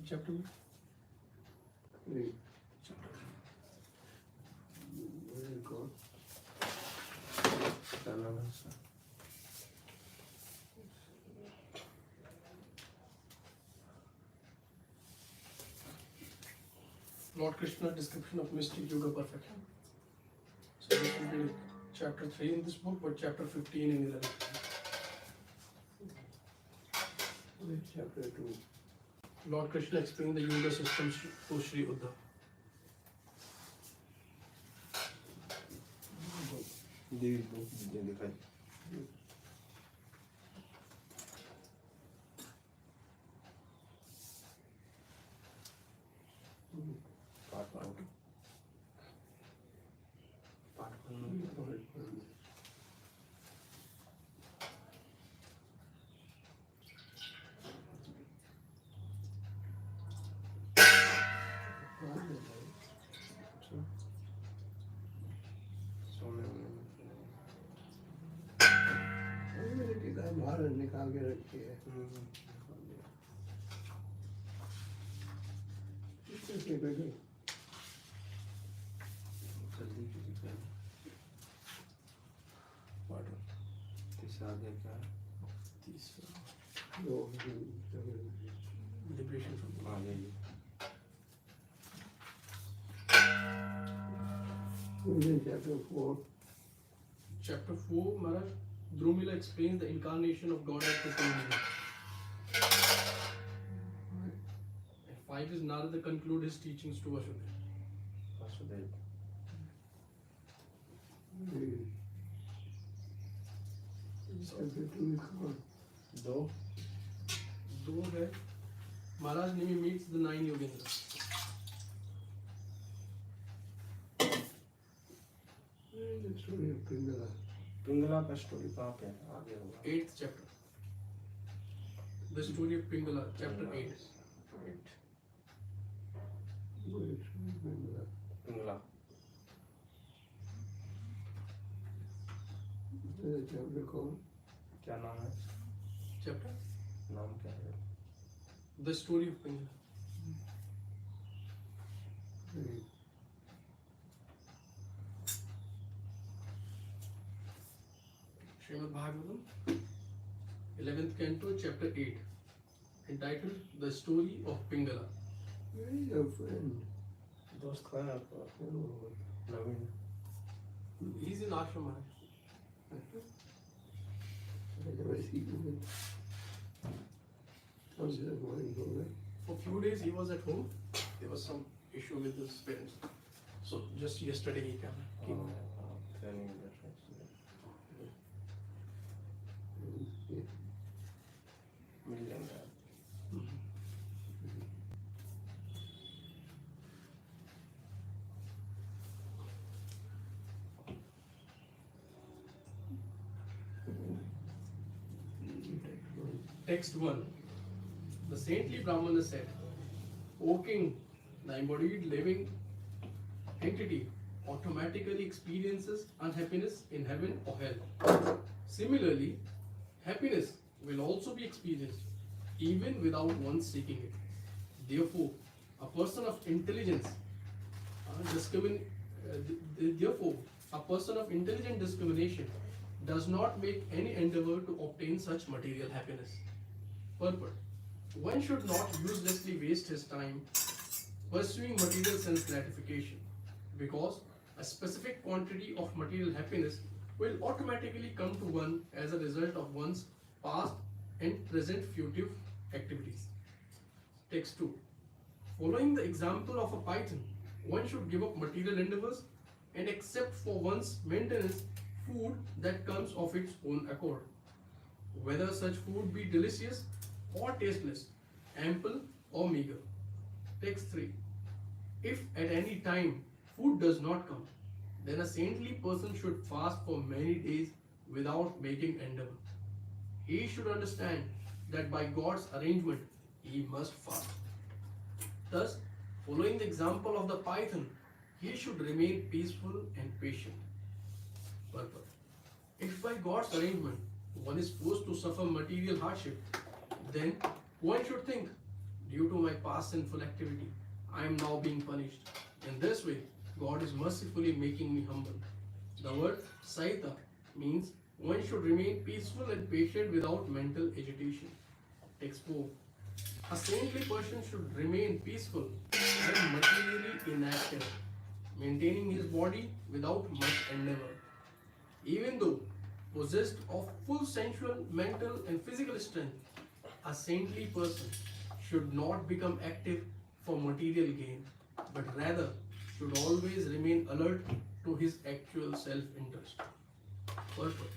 chapter? Three. Chapter 3. Where is it called? Lord Krishna description of mystic yoga perfection. So this will be chapter 3 in this book, but chapter 15 in 11. Where is chapter 2? Lord Krishna explained the yoga system to Sri Uddhav. देवी को दिखाई part one बाहर निकाल के रखी है किसके बेटे जल्दी की दिखाई पार्ट वन तीसरा आगे क्या है तीसरा लिबरेशन फ्रॉम आगे chapter 4 Chapter 4, Maharaj, Drumila explains the incarnation of God as Puja. And 5 is Narada conclude his teachings to Vasudeva. Vasudev chapter 2 is called दो दो है Maharaj Nimi meets the 9 Yogendras. the story of Pingala. Pingala का story कहाँ पे है आगे होगा 8th chapter. The story of Pingala, chapter 8. Where is Pingala? Pingala Where is the chapter called? क्या नाम है Chapter? नाम क्या है The story of Pingala. Three. Srimad Bhagavatam, 11th canto, chapter 8, entitled The Story of Pingala. Where is your friend? दोस्त कहाँ है आपका Oh, Naveen He is in ashram, Maharaj. I never see him. How's that morning going? For few days he was at home. There was some issue with his parents. So just yesterday he came. Training मिल लेंगे Text 1. The saintly Brahmana said, O king, the embodied living entity automatically experiences unhappiness in heaven or hell. Similarly, happiness will also be experienced even without one seeking it. Therefore, a person of intelligence, therefore, a person of intelligent discrimination does not make any endeavor to obtain such material happiness. Purport. One should not uselessly waste his time pursuing material sense gratification, because a specific quantity of material happiness will automatically come to one as a result of one's past and present future activities. Text 2. Following the example of a python, one should give up material endeavors and accept for one's maintenance food that comes of its own accord, whether such food be delicious or tasteless, ample or meager. Text 3. If at any time food does not come, then a saintly person should fast for many days without making endeavor. He should understand that by God's arrangement he must fast. Thus, following the example of the python, he should remain peaceful and patient. Purport. If by God's arrangement one is forced to suffer material hardship, then one should think Due to my past sinful activity, I am now being punished. In this way, God is mercifully making me humble. The word Saita means one should remain peaceful and patient without mental agitation. Text 4. A saintly person should remain peaceful and materially inactive, maintaining his body without much endeavor. Even though possessed of full sensual, mental, and physical strength, a saintly person should not become active for material gain, but rather should always remain alert to his actual self interest. Purport.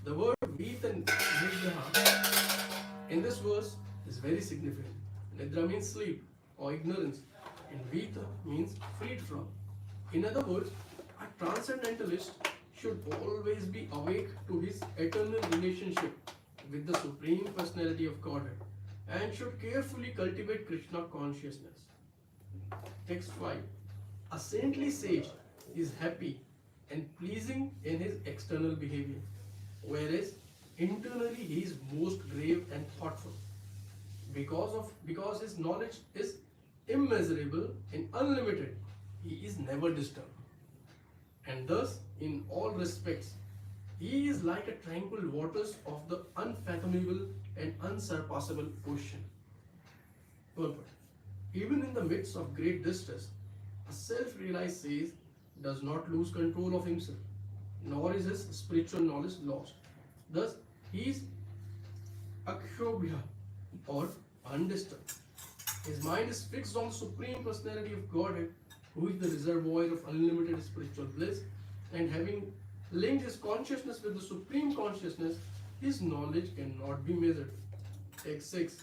The word Veet and Nigraha in this verse is very significant. Nidra means sleep or ignorance, and Vita means freed from. In other words, a transcendentalist should always be awake to his eternal relationship with the Supreme Personality of Godhead and should carefully cultivate Krishna consciousness. Text 5. A saintly sage is happy and pleasing in his external behavior, whereas internally he is most grave and thoughtful. Because his knowledge is immeasurable and unlimited, he is never disturbed. And thus, in all respects, he is like a tranquil waters of the unfathomable and unsurpassable ocean. Purport. Even in the midst of great distress, a self-realized sage does not lose control of himself, nor is his spiritual knowledge lost. Thus, he is akshobhya or undisturbed. His mind is fixed on the Supreme Personality of Godhead, who is the reservoir of unlimited spiritual bliss, and having linked his consciousness with the Supreme Consciousness, his knowledge cannot be measured. Text 6.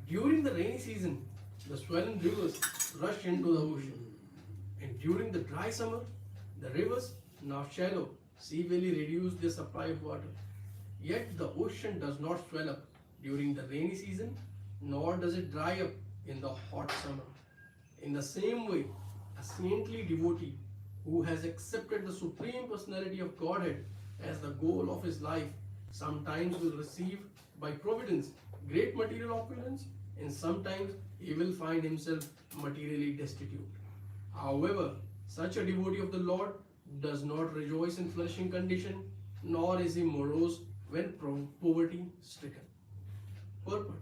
During the rainy season, the swollen rivers rush into the ocean, and during the dry summer, the rivers, now shallow, severely reduce their supply of water. Yet the ocean does not swell up during the rainy season, nor does it dry up in the hot summer. In the same way, a saintly devotee who has accepted the Supreme Personality of Godhead as the goal of his life sometimes will receive by providence great material opulence, and sometimes he will find himself materially destitute. However, such a devotee of the Lord does not rejoice in flourishing condition, nor is he morose when poverty stricken. Purport.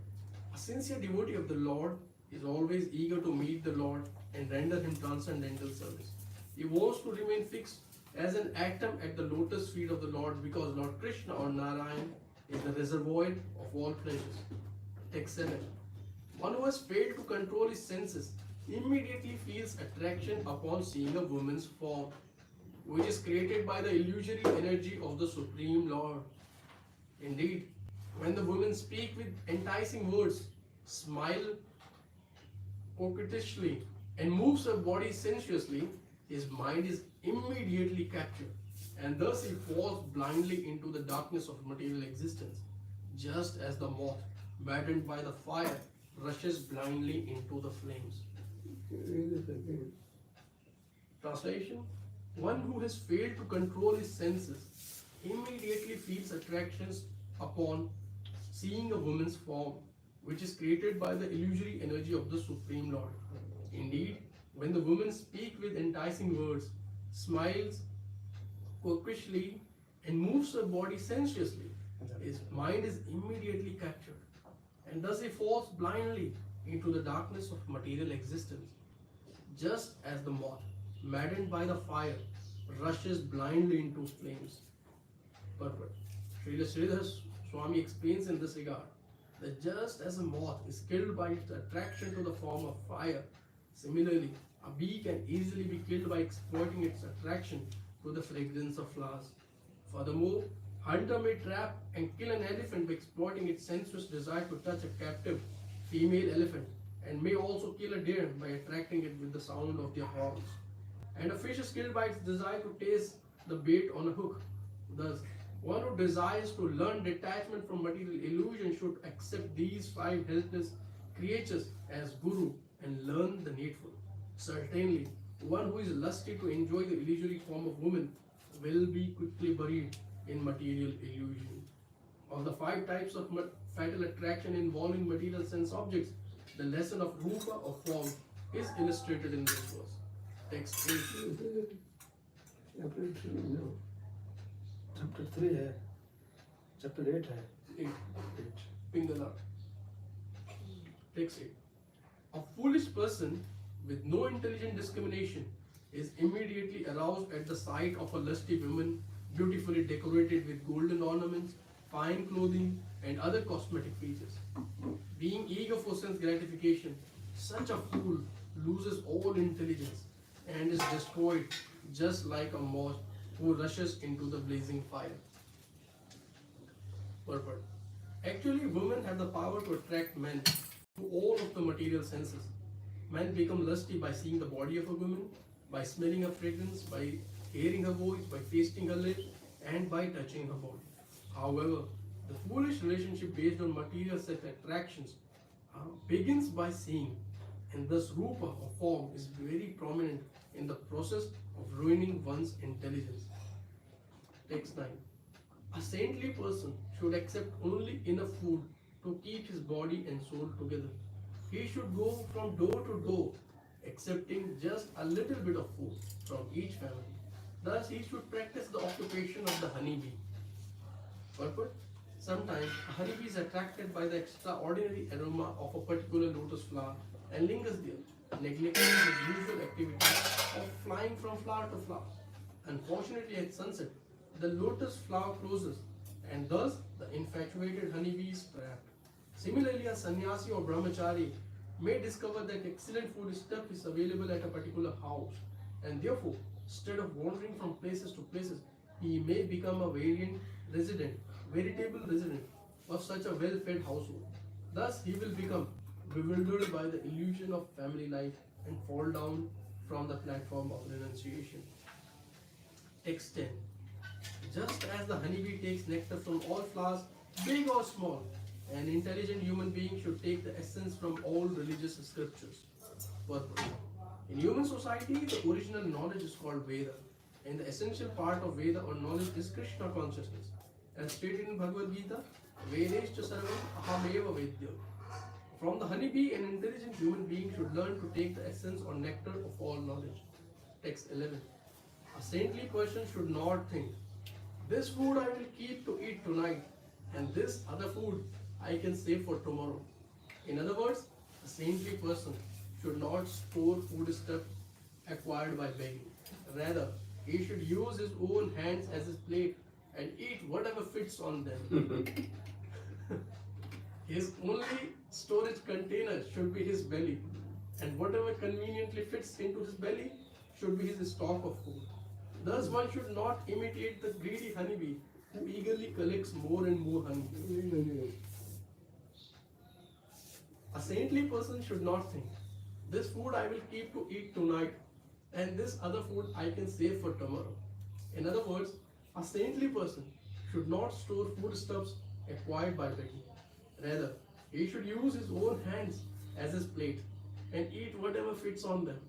A sincere devotee of the Lord is always eager to meet the Lord and render him transcendental service. He wants to remain fixed as an atom at the lotus feet of the Lord because Lord Krishna or Narayan is the reservoir of all pleasures. Text 7. One who has failed to control his senses immediately feels attraction upon seeing a woman's form, which is created by the illusory energy of the Supreme Lord. Indeed, when the women speak with enticing words, smile coquettishly, and moves her body sensuously, his mind is immediately captured, and thus he falls blindly into the darkness of material existence, just as the moth, maddened by the fire, rushes blindly into the flames. Read this again. Translation. One who has failed to control his senses immediately feels attractions upon seeing a woman's form, which is created by the illusory energy of the Supreme Lord. Indeed, when the woman speaks with enticing words, smiles coquettishly, and moves her body sensuously, his mind is immediately captured, and thus he falls blindly into the darkness of material existence, just as the moth, maddened by the fire, rushes blindly into flames. Purport. Srila Sridhar Swami explains in this regard that just as a moth is killed by its attraction to the form of fire, similarly, a bee can easily be killed by exploiting its attraction to the fragrance of flowers. Furthermore, hunter may trap and kill an elephant by exploiting its sensuous desire to touch a captive female elephant, and may also kill a deer by attracting it with the sound of their horns. And a fish is killed by its desire to taste the bait on a hook. Thus, one who desires to learn detachment from material illusion should accept these five helpless creatures as guru and learn the needful. Certainly, one who is lusty to enjoy the illusory form of woman will be quickly buried in material illusion. Of the 5 types of fatal attraction involving material sense objects, the lesson of rupa or form is illustrated in this verse. Text 8. Chapter 3, no. Chapter 3 है, chapter 8 है. 8. Pingala. Text 8. A foolish person with no intelligent discrimination is immediately aroused at the sight of a lusty woman beautifully decorated with golden ornaments, fine clothing, and other cosmetic features. Being eager for sense gratification, such a fool loses all intelligence and is destroyed just like a moth who rushes into the blazing fire. Purport. Actually, women have the power to attract men through all of the material senses. Men become lusty by seeing the body of a woman, by smelling her fragrance, by hearing her voice, by tasting her lips, and by touching her body. However, the foolish relationship based on material sex attractions begins by seeing, and thus rupa or form is very prominent in the process of ruining one's intelligence. Text 9. A saintly person should accept only enough food to keep his body and soul together. He should go from door to door, accepting just a little bit of food from each family. Thus, he should practice the occupation of the honeybee. Purport. Sometimes a honeybee is attracted by the extraordinary aroma of a particular lotus flower and lingers there, neglecting his usual activity of flying from flower to flower. Unfortunately, at sunset, the lotus flower closes, and thus the infatuated honeybee is trapped. Similarly, a sannyasi or brahmachari may discover that excellent food stuff is available at a particular house, and therefore, instead of wandering from places to places, he may become a veritable resident of such a well-fed household. Thus, he will become bewildered by the illusion of family life and fall down from the platform of renunciation. Text 10. Just as the honeybee takes nectar from all flowers, big or small, an intelligent human being should take the essence from all religious scriptures. Purpose. In human society, the original knowledge is called Veda, and the essential part of Veda or knowledge is Krishna consciousness. As stated in Bhagavad Gita, Vedeshcha sarvam ahameva vedya. From the honeybee, an intelligent human being should learn to take the essence or nectar of all knowledge. Text 11. A saintly person should not think, this food I will keep to eat tonight, and this other food I can save for tomorrow. In other words, a saintly person should not store foodstuff acquired by begging. Rather, he should use his own hands as his plate and eat whatever fits on them. His only storage container should be his belly, and whatever conveniently fits into his belly should be his stock of food. Thus, one should not imitate the greedy honeybee who eagerly collects more and more honey. A saintly person should not think, this food I will keep to eat tonight, and this other food I can save for tomorrow. In other words, a saintly person should not store foodstuffs acquired by begging. Rather, he should use his own hands as his plate and eat whatever fits on them.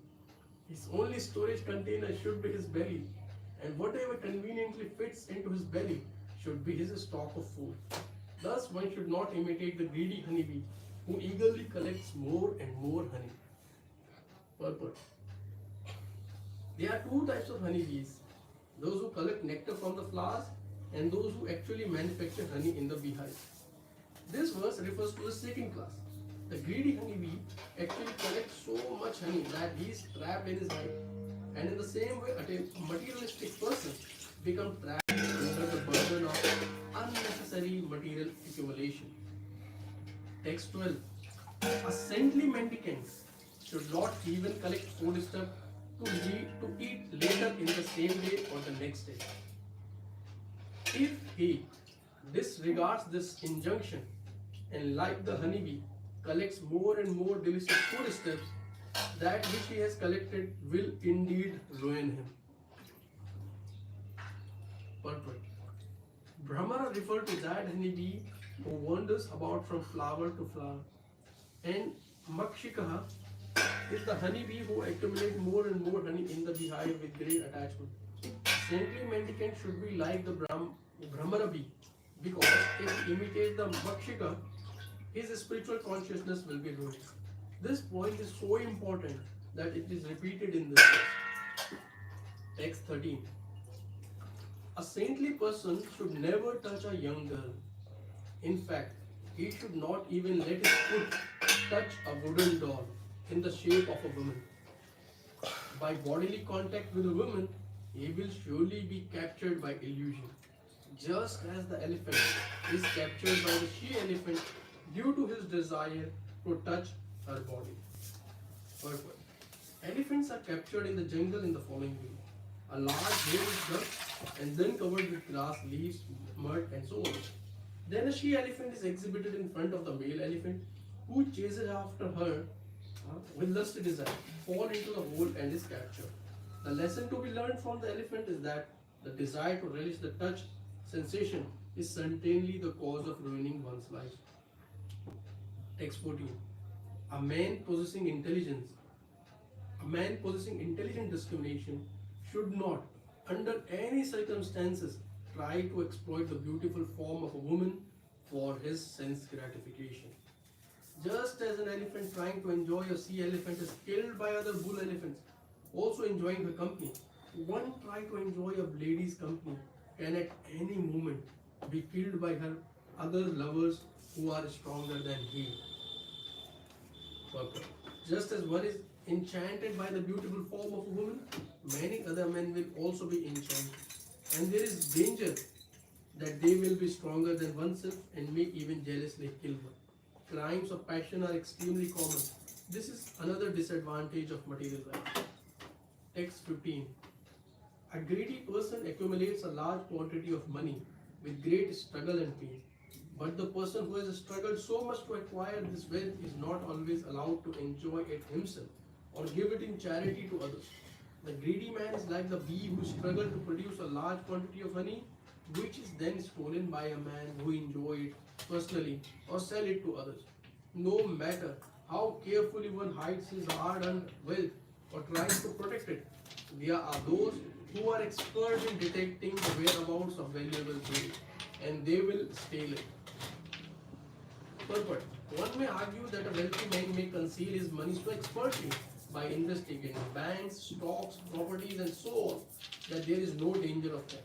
His only storage container should be his belly, and whatever conveniently fits into his belly should be his stock of food. Thus, one should not imitate the greedy honeybee who eagerly collects more and more honey. Purport. There are 2 types of honeybees, those who collect nectar from the flowers and those who actually manufacture honey in the beehive. This verse refers to the second class. The greedy honeybee actually collects so much honey that he is trapped in his hive. And in the same way, a materialistic person becomes trapped under the burden of unnecessary material accumulation. Text 12. A saintly mendicant should not even collect foodstuff to eat later in the same day or the next day. If he disregards this injunction and, like the honeybee, collects more and more delicious foodstuffs, that which he has collected will indeed ruin him. Purport. Brahmara referred to that honeybee who wanders about from flower to flower, and Makshikaha is the honeybee who accumulates more and more honey in the beehive with great attachment. Saintly mendicant should be like the Brahmara bee, because if he imitates the Makshika, his spiritual consciousness will be ruined. This point is so important that it is repeated in this text. Text 13. A saintly person should never touch a young girl. In fact, he should not even let his foot touch a wooden doll in the shape of a woman. By bodily contact with a woman, he will surely be captured by illusion, just as the elephant is captured by the she elephant due to his desire to touch her body. Purpose. Elephants are captured in the jungle in the following way. A large hare is dug and then covered with grass, leaves, mud, and so on. Then a she elephant is exhibited in front of the male elephant, who chases after her with lusty desire, fall into the hole and is captured. The lesson to be learned from the elephant is that the desire to relish the touch sensation is certainly the cause of ruining one's life. Text 14. A man possessing intelligence, a man possessing intelligent discrimination should not, under any circumstances, try to exploit the beautiful form of a woman for his sense gratification. Just as an elephant trying to enjoy a sea elephant is killed by other bull elephants, also enjoying her company, one trying to enjoy a lady's company can at any moment be killed by her other lovers who are stronger than he. Purpose. Just as one is enchanted by the beautiful form of a woman, many other men will also be enchanted. And there is danger that they will be stronger than oneself and may even jealously kill one. Crimes of passion are extremely common. This is another disadvantage of material life. Text 15. A greedy person accumulates a large quantity of money with great struggle and pain. But the person who has struggled so much to acquire this wealth is not always allowed to enjoy it himself or give it in charity to others. The greedy man is like the bee who struggled to produce a large quantity of honey, which is then stolen by a man who enjoys it personally or sell it to others. No matter how carefully one hides his hard-earned wealth or tries to protect it, there are those who are expert in detecting the whereabouts of valuable gold, and they will steal it. Purport. One may argue that a wealthy man may conceal his money so expertly by investigating banks, stocks, properties, and so on that there is no danger of theft.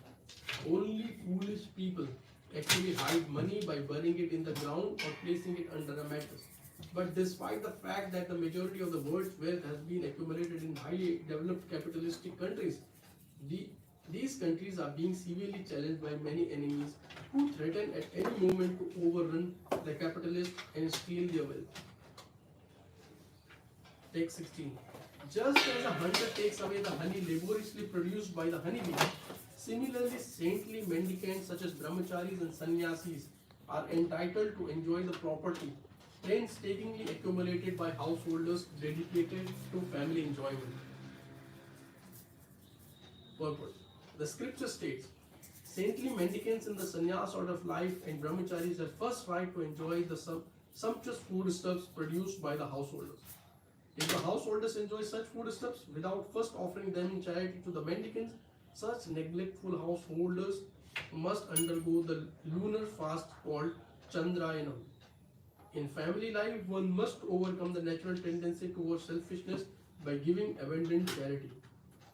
Only foolish people actually hide money by burying it in the ground or placing it under a mattress. But despite the fact that the majority of the world's wealth has been accumulated in highly developed capitalistic countries, these countries are being severely challenged by many enemies who threaten at any moment to overrun the capitalists and steal their wealth. Text 16. Just as a hunter takes away the honey laboriously produced by the honeybee, similarly saintly mendicants such as brahmacharis and sannyasis are entitled to enjoy the property painstakingly accumulated by householders dedicated to family enjoyment. Purpose. The scripture states, saintly mendicants in the sannyas order of life and brahmacharis have first right to enjoy the sumptuous foodstuffs produced by the householders. If the householders enjoy such foodstuffs without first offering them in charity to the mendicants, such neglectful householders must undergo the lunar fast called Chandrayanam. In family life, one must overcome the natural tendency towards selfishness by giving abundant charity.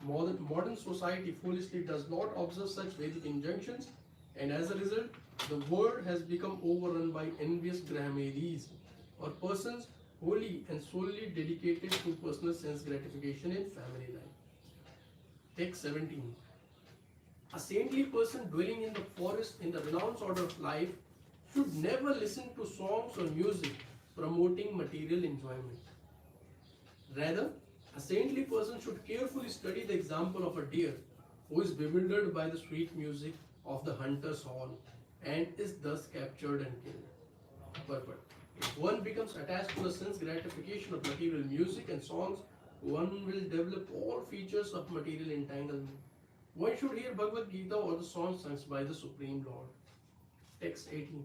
Modern society foolishly does not observe such Vedic injunctions, and as a result, the world has become overrun by envious Grahamedis, or persons wholly and solely dedicated to personal sense gratification in family life. Text 17. A saintly person dwelling in the forest in the renounced order of life should never listen to songs or music promoting material enjoyment. Rather, a saintly person should carefully study the example of a deer who is bewildered by the sweet music of the hunter's horn and is thus captured and killed. Purport. If one becomes attached to the sense gratification of material music and songs, one will develop all features of material entanglement. One should hear Bhagavad Gita or the songs sung by the Supreme Lord. Text 18.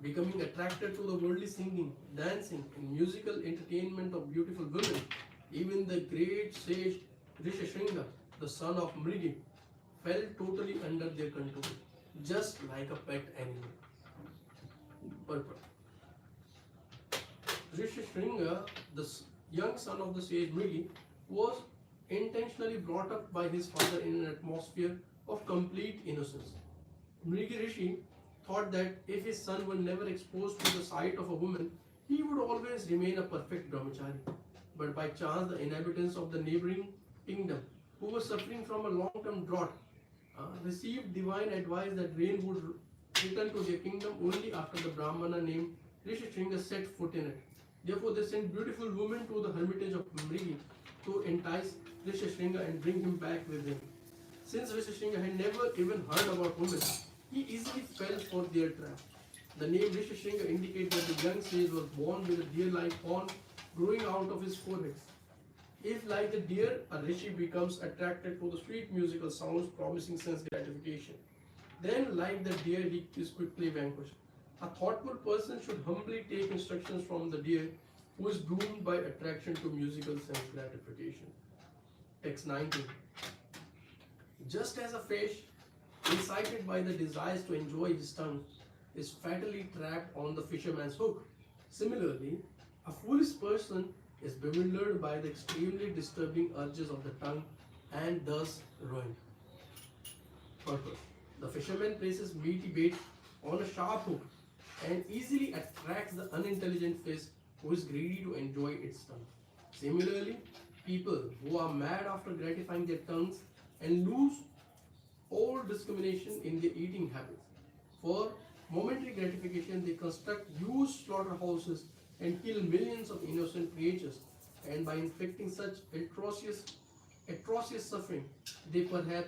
Becoming attracted to the worldly singing, dancing, and musical entertainment of beautiful women, even the great sage Rishishringa, the son of Mrigi, fell totally under their control. just like a pet animal. Purport. Rishishringa, the young son of the sage Mrigi, was intentionally brought up by his father in an atmosphere of complete innocence. Mrigi Rishi thought that if his son were never exposed to the sight of a woman, he would always remain a perfect brahmachari. But by chance, the inhabitants of the neighboring kingdom, who were suffering from a long-term drought, received divine advice that rain would return to their kingdom only after the Brahmana named Rishishringa set foot in it. Therefore, they sent beautiful women to the hermitage of Mrigi to entice Rishishringa and bring him back with him. Since Rishishringa had never even heard about women, he easily fell for their trap. The name Rishishringa indicates that the young sage was born with a deer-like horn growing out of his forehead. If, like the deer, a rishi becomes attracted to the sweet musical sounds promising sense gratification, then, like the deer, he is quickly vanquished. A thoughtful person should humbly take instructions from the deer who is doomed by attraction to musical sense gratification. Text 19. Just as a fish, incited by the desires to enjoy his tongue, is fatally trapped on the fisherman's hook, similarly, a foolish person is bewildered by the extremely disturbing urges of the tongue and thus ruined. Purpose. The fisherman places meaty bait on a sharp hook and easily attracts the unintelligent fish who is greedy to enjoy its tongue. Similarly, people who are mad after gratifying their tongues and lose all discrimination in their eating habits. For momentary gratification, they construct huge slaughterhouses and kill millions of innocent creatures, and by inflicting such atrocious suffering, they prepare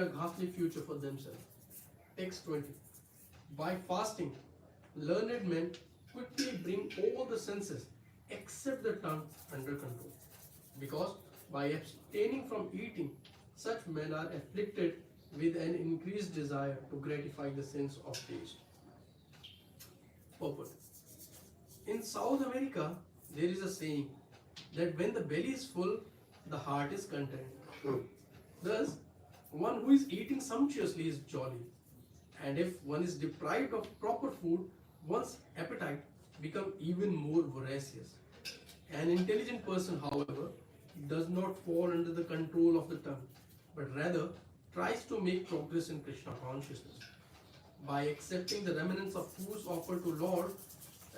a ghastly future for themselves. Text 20. By fasting, learned men quickly bring all the senses except the tongue under control. Because by abstaining from eating, such men are afflicted with an increased desire to gratify the sense of taste. Purport. In South America, there is a saying that when the belly is full, the heart is content. Thus, one who is eating sumptuously is jolly, and if one is deprived of proper food, one's appetite becomes even more voracious. An intelligent person, however, does not fall under the control of the tongue, but rather tries to make progress in Krishna consciousness. By accepting the remnants of foods offered to Lord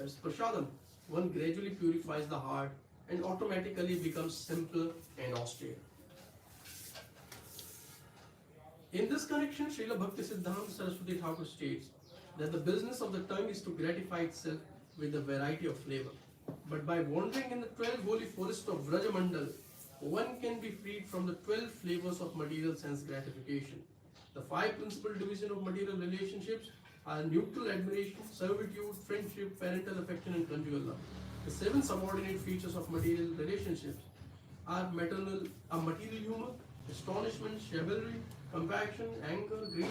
as prasadam, one gradually purifies the heart and automatically becomes simple and austere. In this connection, Srila Bhakti Siddhanta Saraswati Thakur states that the business of the tongue is to gratify itself with a variety of flavor. But by wandering in the 12 holy forests of Vrajamandal, one can be freed from the 12 flavors of material sense gratification. The 5 principal divisions of material relationships are neutral admiration, servitude, friendship, parental affection, and conjugal love. The 7 subordinate features of material relationships are material humor, astonishment, chivalry, compassion, anger, greed,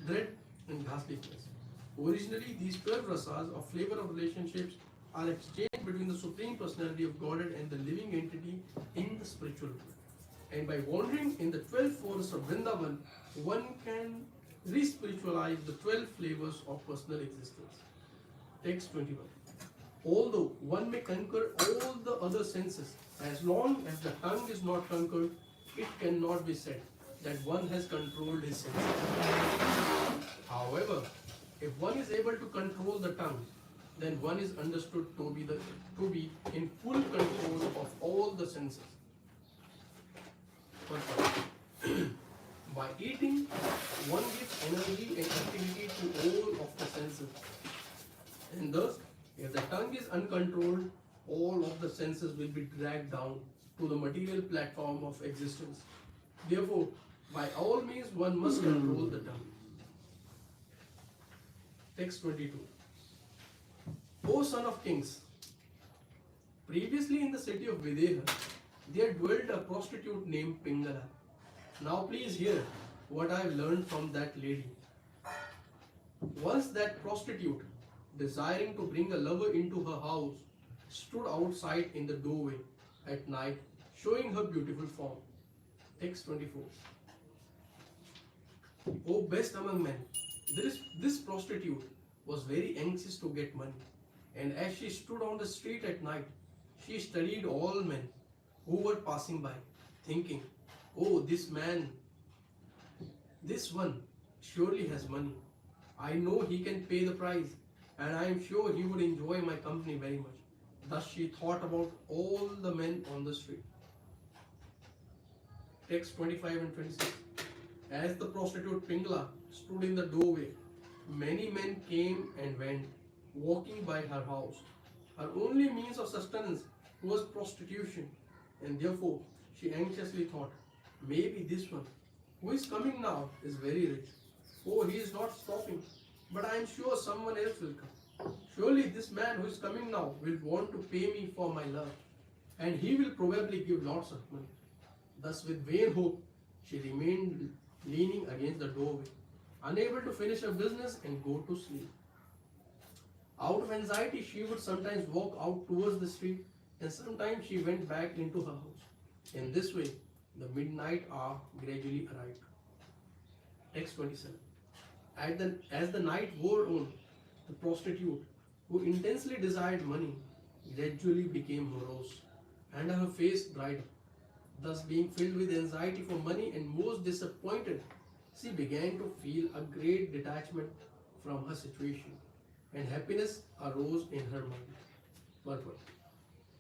dread, and ghastliness. Originally, these 12 rasas of flavor of relationships are exchanged between the Supreme Personality of Godhead and the living entity in the spiritual world. And by wandering in the 12 forests of Vrindavan, one can re-spiritualize the 12 flavors of personal existence. Text 21. Although one may conquer all the other senses, as long as the tongue is not conquered, it cannot be said that one has controlled his senses. However, if one is able to control the tongue, then one is understood to be in full control of all the senses. By eating, one gives energy and activity to all of the senses. And thus, if the tongue is uncontrolled, all of the senses will be dragged down to the material platform of existence. Therefore, by all means, one must control the tongue. Text 22. O son of kings, previously in the city of Videha, there dwelt a prostitute named Pingala. Now please hear what I have learned from that lady. Once that prostitute, desiring to bring a lover into her house, stood outside in the doorway at night, showing her beautiful form. Text 24. O best among men, this prostitute was very anxious to get money, and as she stood on the street at night, she studied all men who were passing by, thinking, oh, this one surely has money. I know he can pay the price, and I am sure he would enjoy my company very much. Thus she thought about all the men on the street. Text 25 and 26. As the prostitute Pingala stood in the doorway, many men came and went, walking by her house. Her only means of sustenance was prostitution, and therefore she anxiously thought, maybe this one, who is coming now, is very rich. Oh, he is not stopping, but I am sure someone else will come. Surely this man who is coming now will want to pay me for my love, and he will probably give lots of money. Thus, with vain hope, she remained leaning against the doorway, unable to finish her business and go to sleep. Out of anxiety, she would sometimes walk out towards the street, and sometimes she went back into her house. In this way, the midnight hour gradually arrived. Text 27. As the night wore on, the prostitute, who intensely desired money, gradually became morose, and her face dried up. Thus, being filled with anxiety for money and most disappointed, she began to feel a great detachment from her situation, and happiness arose in her mind. Purport.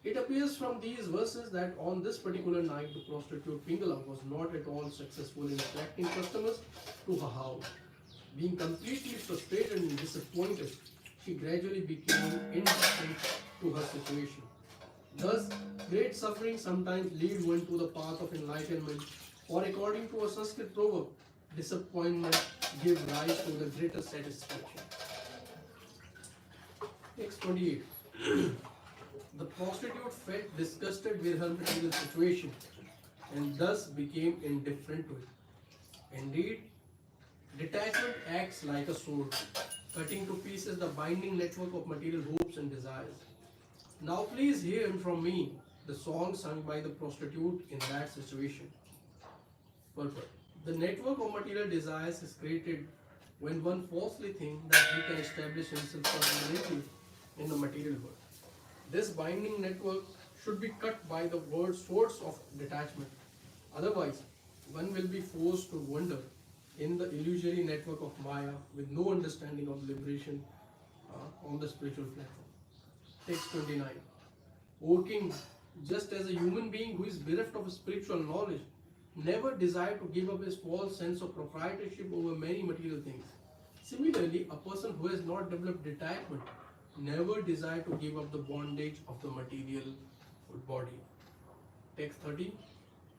It appears from these verses that on this particular night, the prostitute Pingala was not at all successful in attracting customers to her house. Being completely frustrated and disappointed, she gradually became indifferent to her situation. Thus, great suffering sometimes lead one to the path of enlightenment, or according to a Sanskrit proverb, disappointment gives rise to the greater satisfaction. Text 28. The prostitute felt disgusted with her material situation and thus became indifferent to it. Indeed, detachment acts like a sword, cutting to pieces the binding network of material hopes and desires. Now please hear from me the song sung by the prostitute in that situation. Purport. The network of material desires is created when one falsely thinks that he can establish himself permanently in the material world. This binding network should be cut by the swords of detachment. Otherwise, one will be forced to wander in the illusory network of Maya with no understanding of liberation on the spiritual platform. Text 29. O King, just as a human being who is bereft of spiritual knowledge never desired to give up his false sense of proprietorship over many material things, similarly, a person who has not developed detachment never desired to give up the bondage of the material body. Text 30.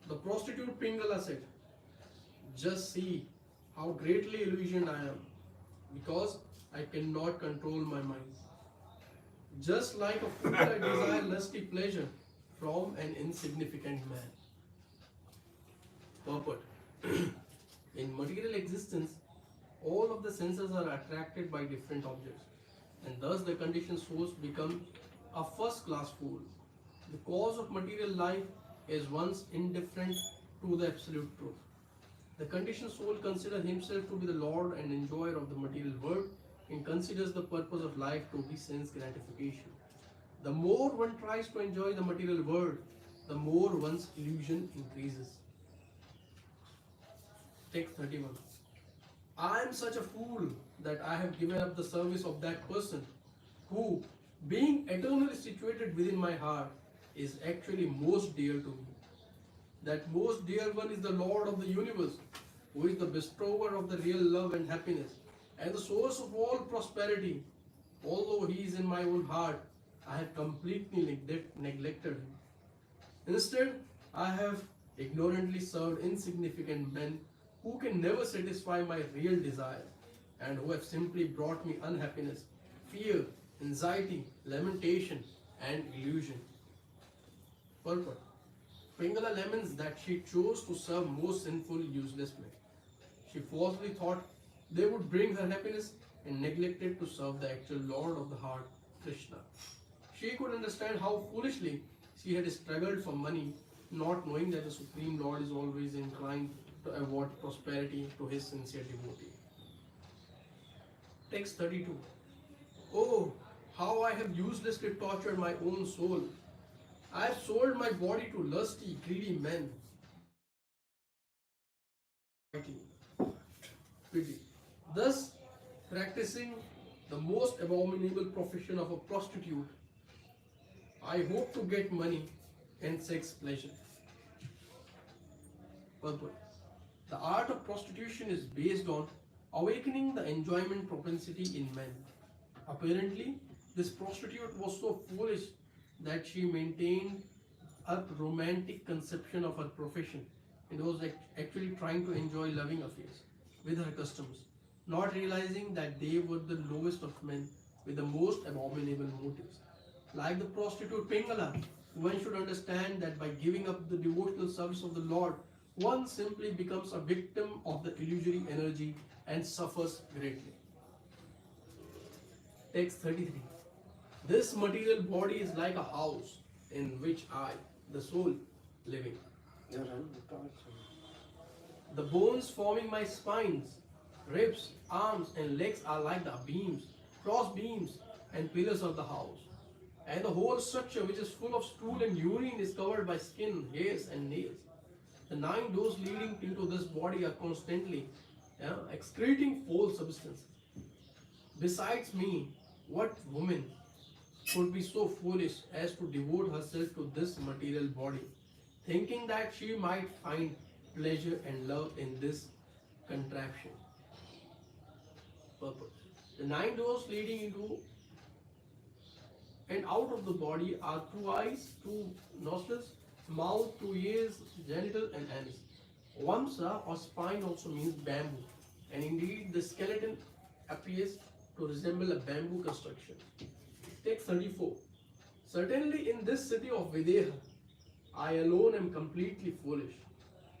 The prostitute Pingala said, just see how greatly illusioned I am, because I cannot control my mind. Just like a fool, I desire lusty pleasure from an insignificant man. Purport. In material existence, all of the senses are attracted by different objects, and thus the conditioned souls become a first-class fool. The cause of material life is once indifferent to the absolute truth. The conditioned soul considers himself to be the lord and enjoyer of the material world and considers the purpose of life to be sense gratification. The more one tries to enjoy the material world, the more one's illusion increases. Text 31. I am such a fool that I have given up the service of that person who, being eternally situated within my heart, is actually most dear to me. That most dear one is the Lord of the universe, who is the bestower of the real love and happiness, and the source of all prosperity. Although he is in my own heart, I have completely neglected him. Instead, I have ignorantly served insignificant men who can never satisfy my real desire, and who have simply brought me unhappiness, fear, anxiety, lamentation, and illusion. Purport. Pingala laments that she chose to serve most sinful, useless men. She falsely thought they would bring her happiness and neglected to serve the actual Lord of the heart, Krishna. She could understand how foolishly she had struggled for money, not knowing that the Supreme Lord is always inclined to award prosperity to his sincere devotee. Text 32. Oh, how I have uselessly tortured my own soul. I have sold my body to lusty, greedy men. Pity. Thus, practicing the most abominable profession of a prostitute, I hope to get money and sex pleasure. Purport. The art of prostitution is based on awakening the enjoyment propensity in men. Apparently, this prostitute was so foolish that she maintained a romantic conception of her profession and was actually trying to enjoy loving affairs with her customers, not realizing that they were the lowest of men with the most abominable motives. Like the prostitute Pingala, one should understand that by giving up the devotional service of the Lord, one simply becomes a victim of the illusory energy and suffers greatly. Text 33. This material body is like a house in which I, the soul, living. The bones forming my spines, ribs, arms, and legs are like the beams, cross beams, and pillars of the house. And the whole structure, which is full of stool and urine, is covered by skin, hairs, and nails. The 9 doors leading into this body are constantly excreting foul substance. Besides me, what woman could be so foolish as to devote herself to this material body, thinking that she might find pleasure and love in this contraption? Purpose. The 9 doors leading into and out of the body are 2 eyes, 2 nostrils, mouth, 2 ears, genital, and anus. Vamsa or spine also means bamboo, and indeed the skeleton appears to resemble a bamboo construction. Text 34. Certainly in this city of Videha, I alone am completely foolish.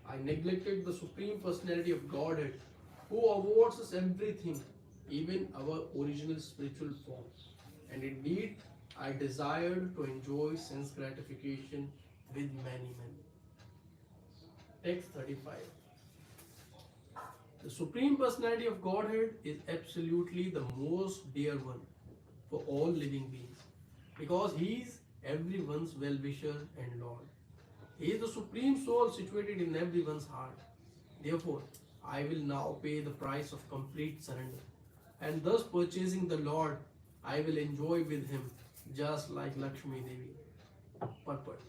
I neglected the Supreme Personality of Godhead, who awards us everything, even our original spiritual form. And indeed, I desired to enjoy sense gratification with many men. Text 35. The Supreme Personality of Godhead is absolutely the most dear one for all living beings, because He is everyone's well-wisher and Lord. He is the Supreme Soul situated in everyone's heart. Therefore, I will now pay the price of complete surrender, and thus purchasing the Lord, I will enjoy with Him just like Lakshmi Devi. Purport.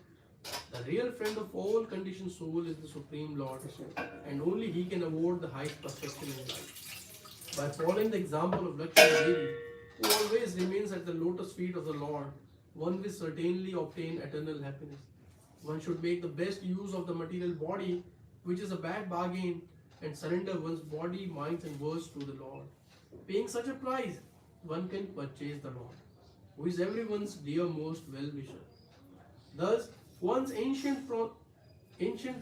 The real friend of all conditioned soul is the Supreme Lord, and only He can award the highest perfection in life. By following the example of Lakshmi Devi, who always remains at the lotus feet of the Lord, one will certainly obtain eternal happiness. One should make the best use of the material body, which is a bad bargain, and surrender one's body, minds, and words to the Lord. Paying such a price, one can purchase the Lord, who is everyone's dearmost well-wisher. Thus, one's ancient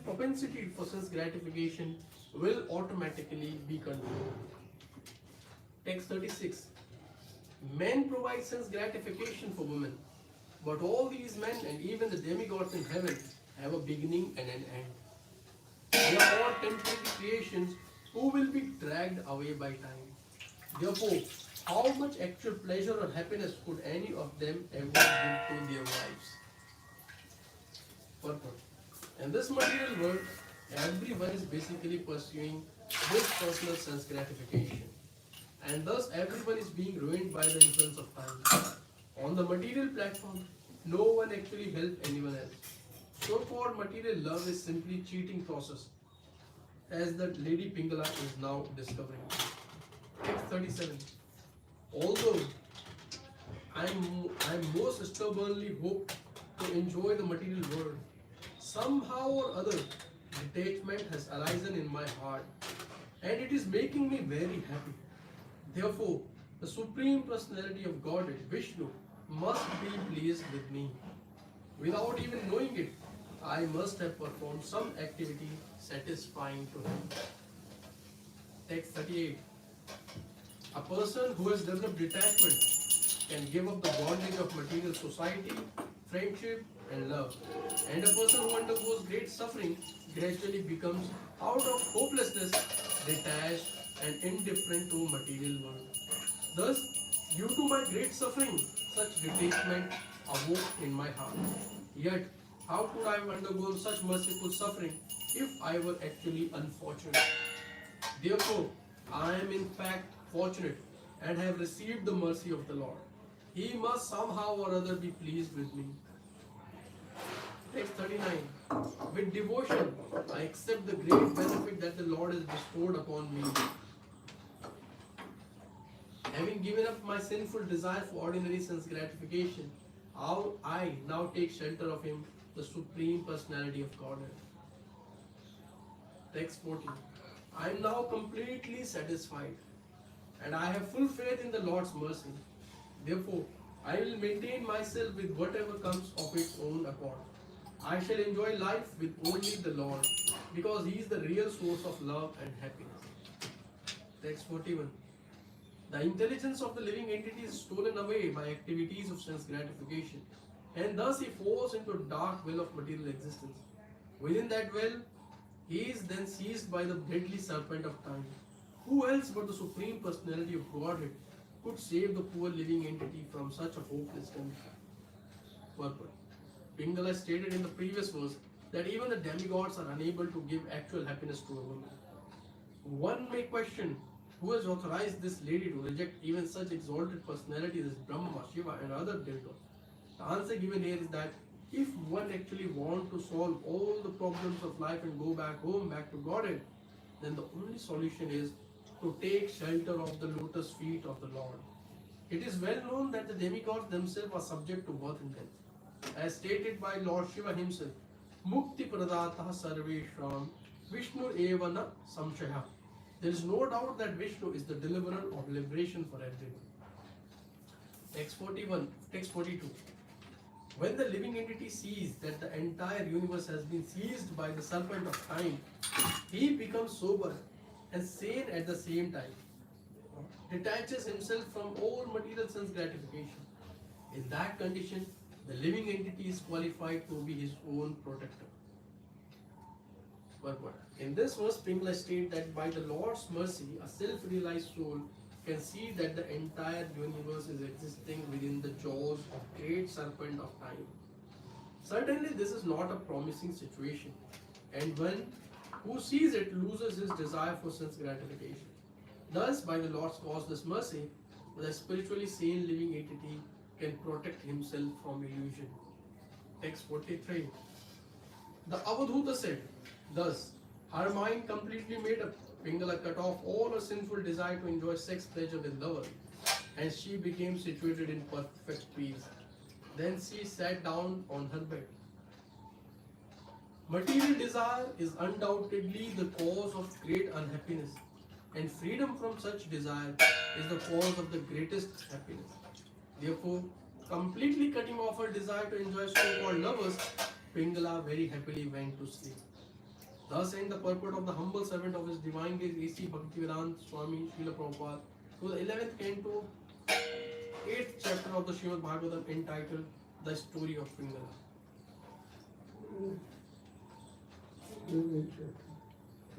propensity for sense gratification will automatically be controlled. Text 36. Men provide sense gratification for women, but all these men and even the demigods in heaven have a beginning and an end. They are all temporary creations who will be dragged away by time. Therefore, how much actual pleasure or happiness could any of them ever give to their wives? Purport. In this material world, everyone is basically pursuing this personal sense gratification, and thus everyone is being ruined by the influence of time. On the material platform, no one actually helps anyone else. So-called material love is simply cheating process, as the Lady Pingala is now discovering. Text 37. Although I most stubbornly hope to enjoy the material world, somehow or other, detachment has arisen in my heart, and it is making me very happy. Therefore, the Supreme Personality of Godhead, Vishnu, must be pleased with me. Without even knowing it, I must have performed some activity satisfying to Him. Text 38. A person who has developed detachment can give up the bondage of material society, friendship, and love. And a person who undergoes great suffering gradually becomes, out of hopelessness, detached and indifferent to material world. Thus, due to my great suffering, such detachment awoke in my heart. Yet, how could I have undergone such merciful suffering if I were actually unfortunate? Therefore, I am in fact fortunate and have received the mercy of the Lord. He must somehow or other be pleased with me. Text 39. With devotion, I accept the great benefit that the Lord has bestowed upon me. Having given up my sinful desire for ordinary sense gratification, how I now take shelter of Him, the Supreme Personality of Godhead. Text 40. I am now completely satisfied and I have full faith in the Lord's mercy. Therefore, I will maintain myself with whatever comes of its own accord. I shall enjoy life with only the Lord because He is the real source of love and happiness. Text 41. The intelligence of the living entity is stolen away by activities of sense gratification, and thus he falls into a dark well of material existence. Within that well, he is then seized by the deadly serpent of time. Who else but the Supreme Personality of Godhead could save the poor living entity from such a hopeless condition? Purport. Pingala stated in the previous verse that even the demigods are unable to give actual happiness to a woman. One may question who has authorized this lady to reject even such exalted personalities as Brahma, Shiva, and other demigods. The answer given here is that if one actually wants to solve all the problems of life and go back home, back to Godhead, then the only solution is to take shelter of the lotus feet of the Lord. It is well known that the demigods themselves are subject to birth and death. As stated by Lord Shiva himself, Mukti Pradata Sarveshram Vishnu Evana Samshaya. There is no doubt that Vishnu is the deliverer of liberation for everyone. Text 41, text 42. When the living entity sees that the entire universe has been seized by the serpent of time, he becomes sober and sane at the same time, detaches himself from all material sense gratification. In that condition, the living entity is qualified to be his own protector. Purport. In this verse, Pingala states that by the Lord's mercy, a self-realized soul can see that the entire universe is existing within the jaws of great serpent of time. Certainly, this is not a promising situation, and one who sees it loses his desire for sense gratification. Thus, by the Lord's causeless mercy, the spiritually sane living entity can protect himself from illusion. Text 43. The Avadhuta said, thus, her mind completely made up. Pingala cut off all her sinful desire to enjoy sex pleasure with lover, and she became situated in perfect peace. Then she sat down on her bed. Material desire is undoubtedly the cause of great unhappiness, and freedom from such desire is the cause of the greatest happiness. Therefore, completely cutting off her desire to enjoy so-called lovers, Pingala very happily went to sleep. Thus ends the purport of the humble servant of His Divine Grace A.C. Bhaktivedanta Swami Srila Prabhupada to the 11th canto, 8th chapter of the Srimad Bhagavatam entitled The Story of Pingala.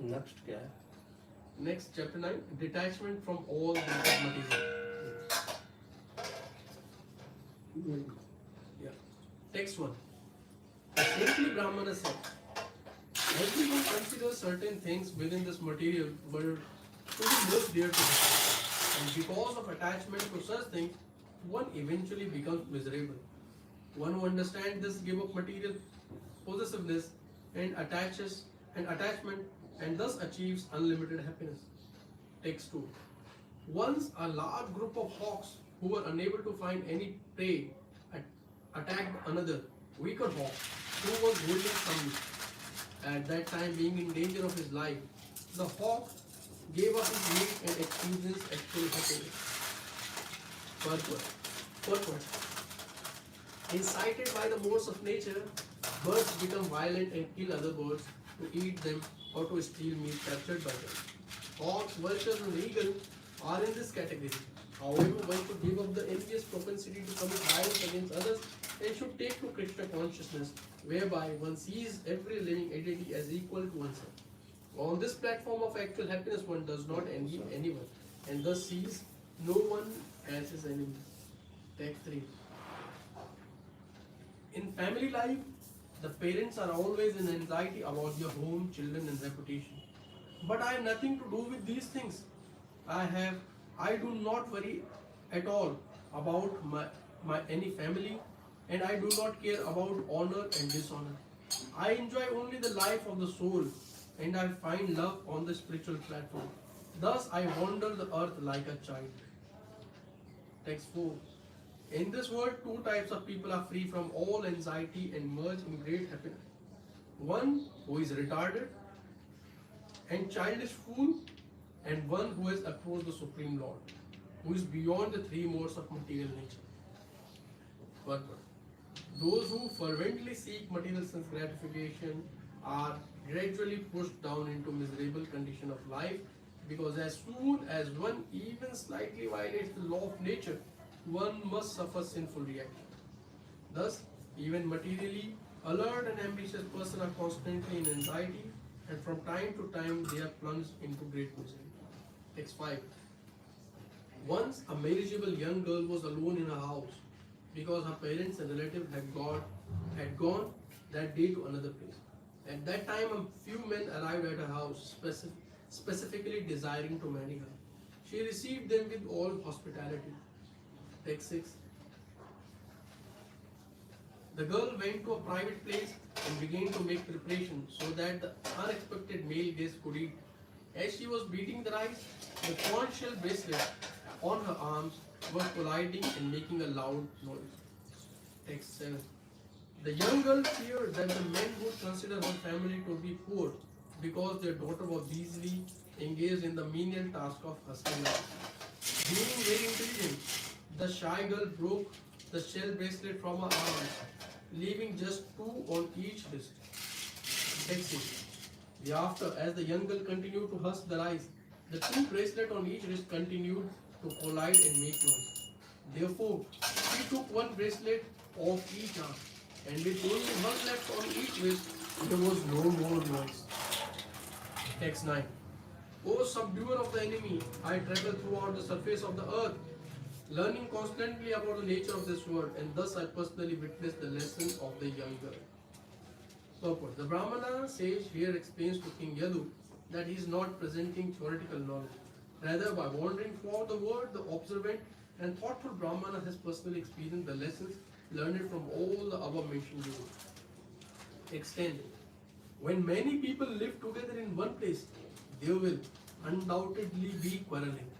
Next क्या है? Next, chapter 9, Detachment from all things material. Yeah. Text 1. The saintly Brahmana said, everyone considers certain things within this material world to be most dear to him. And because of attachment to such things, one eventually becomes miserable. One who understands this give up material possessiveness and attachment and thus achieves unlimited happiness. Text 2. Once a large group of hawks who were unable to find any prey attacked another weaker hawk who was holding some meat. At that time, being in danger of his life, the hawk gave up his meat and experienced actual happiness. Purport. Incited by the modes of nature, birds become violent and kill other birds to eat them or to steal meat captured by them. Hawks, vultures, and eagle are in this category. However, one should give up the envious propensity to commit violence against others and should take to Krishna consciousness, whereby one sees every living entity as equal to oneself. On this platform of actual happiness, one does not envy anyone, and thus sees no one as his enemy. Text 3. In family life, the parents are always in anxiety about their home, children, and reputation. But I have nothing to do with these things. I do not worry at all about my any family, and I do not care about honor and dishonor. I enjoy only the life of the soul, and I find love on the spiritual platform. Thus I wander the earth like a child. Text 4. In this world, two types of people are free from all anxiety and merge in great happiness. One who is retarded and childish fool, and one who has approached the Supreme Lord, who is beyond the three modes of material nature. Purport. Those who fervently seek material sense gratification are gradually pushed down into miserable condition of life, because as soon as one even slightly violates the law of nature, one must suffer sinful reaction. Thus, even materially alert and ambitious persons are constantly in anxiety, and from time to time they are plunged into great misery. Text 5. Once a marriageable young girl was alone in her house because her parents and relatives had gone that day to another place. At that time, a few men arrived at her house, specifically desiring to marry her. She received them with all hospitality. Text 6. The girl went to a private place and began to make preparations so that the unexpected male guest could eat. As she was beating the rice, the conch shell bracelet on her arms was colliding and making a loud noise. Text 7. The young girl feared that the men would consider her family to be poor because their daughter was busily engaged in the menial task of husband. Being very intelligent, the shy girl broke the shell bracelet from her arms, leaving just two on each wrist. Text 8. Thereafter, as the young girl continued to husk the rice, the two bracelets on each wrist continued to collide and make noise. Therefore, she took one bracelet off each arm, and with only one left on each wrist, there was no more noise. Text 9. O subduer of the enemy, I travel throughout the surface of the earth, learning constantly about the nature of this world, and thus I personally witnessed the lesson of the young girl. Purport. The Brahmana sage here explains to King Yadu that he is not presenting theoretical knowledge. Rather, by wandering throughout the world, the observant and thoughtful Brahmana has personally experienced the lessons learned from all the above mentioned gurus. Extend. When many people live together in one place, there will undoubtedly be quarreling.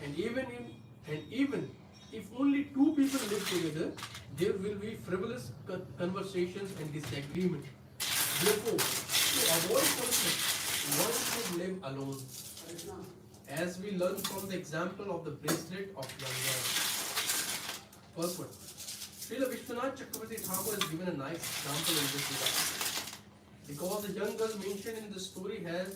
And even if only two people live together, there will be frivolous conversations and disagreement. Therefore, to avoid conflict, one should live alone. As we learn from the example of the bracelet of young girl. Purport. Srila Vishwanath Chakravarti Thakur has given a nice example in this regard. Because the young girl mentioned in the story had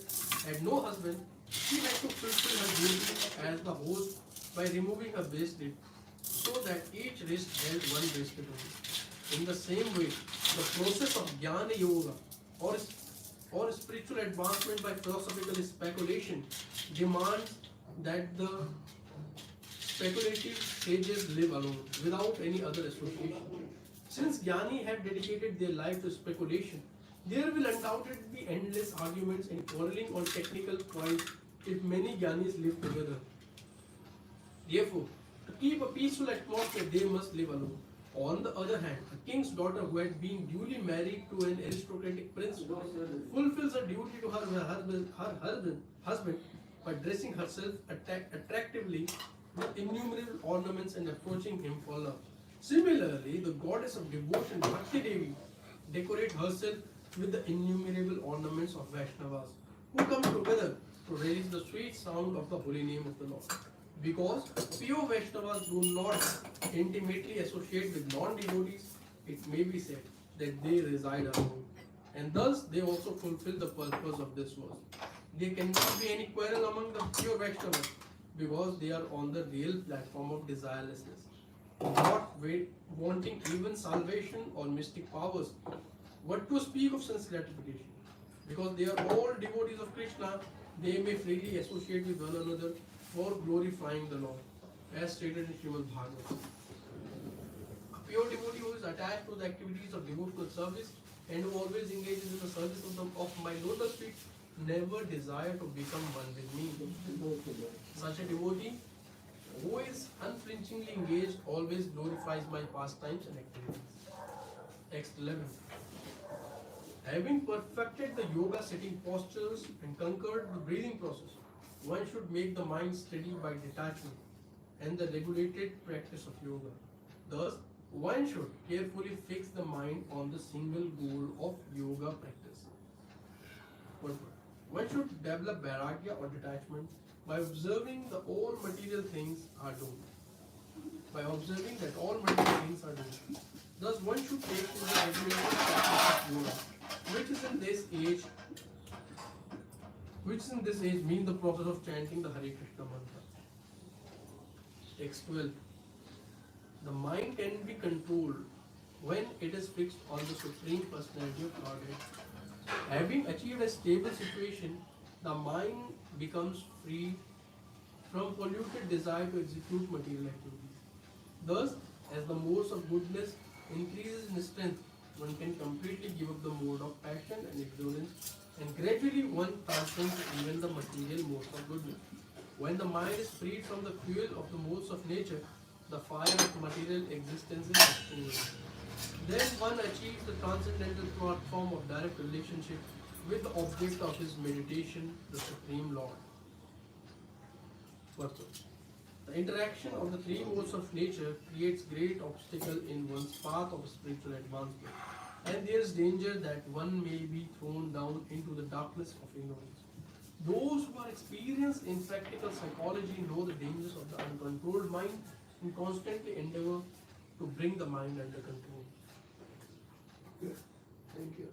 no husband, she had to fulfill her duty as the host by removing her bracelet so that each wrist held one bracelet only. In the same way, the process of Jnana Yoga or spiritual advancement by philosophical speculation demands that the speculative sages live alone without any other association. Since Jnani have dedicated their life to speculation, there will undoubtedly be endless arguments and quarreling on technical points if many Jnanis live together. Therefore, to keep a peaceful atmosphere, they must live alone. On the other hand, a king's daughter who had been duly married to an aristocratic prince fulfills her duty to her husband by dressing herself attractively with innumerable ornaments and approaching him for love. Similarly, the goddess of devotion, Bhakti Devi, decorates herself with the innumerable ornaments of Vaishnavas who come together to release the sweet sound of the holy name of the Lord. Because pure Vaishnavas do not intimately associate with non-devotees, it may be said that they reside alone. And thus they also fulfill the purpose of this verse. There cannot be any quarrel among the pure Vaishnavas because they are on the real platform of desirelessness. wanting even salvation or mystic powers. What to speak of sense gratification? Because they are all devotees of Krishna, they may freely associate with one another for glorifying the Lord, as stated in Srimad Bhagavatam. A pure devotee who is attached to the activities of devotional service and who always engages in the service of my lotus feet never desire to become one with me. Such a devotee who is unflinchingly engaged always glorifies my pastimes and activities. Text 11. Having perfected the yoga sitting postures and conquered the breathing process, one should make the mind steady by detachment and the regulated practice of yoga. Thus, one should carefully fix the mind on the single goal of yoga practice. One should develop vairagya or detachment by observing that all material things are doomed. By observing that all material things are doomed. Thus, one should take to the regulated practice of yoga, which is in this age means the process of chanting the Hare Krishna mantra. Text 12. The mind can be controlled when it is fixed on the Supreme Personality of Godhead. Having achieved a stable situation, the mind becomes free from polluted desire to execute material activities. Thus, as the modes of goodness increases in strength, one can completely give up the mode of passion and ignorance, and gradually one transcends even the material modes of goodness. When the mind is freed from the fuel of the modes of nature, the fire of material existence is extinguished. Then one achieves the transcendental form of direct relationship with the object of his meditation, the Supreme Lord. Purpose. The interaction of the three modes of nature creates great obstacle in one's path of spiritual advancement, and there is danger that one may be thrown down into the darkness of ignorance. Those who are experienced in practical psychology know the dangers of the uncontrolled mind and constantly endeavor to bring the mind under control. Good. Thank you.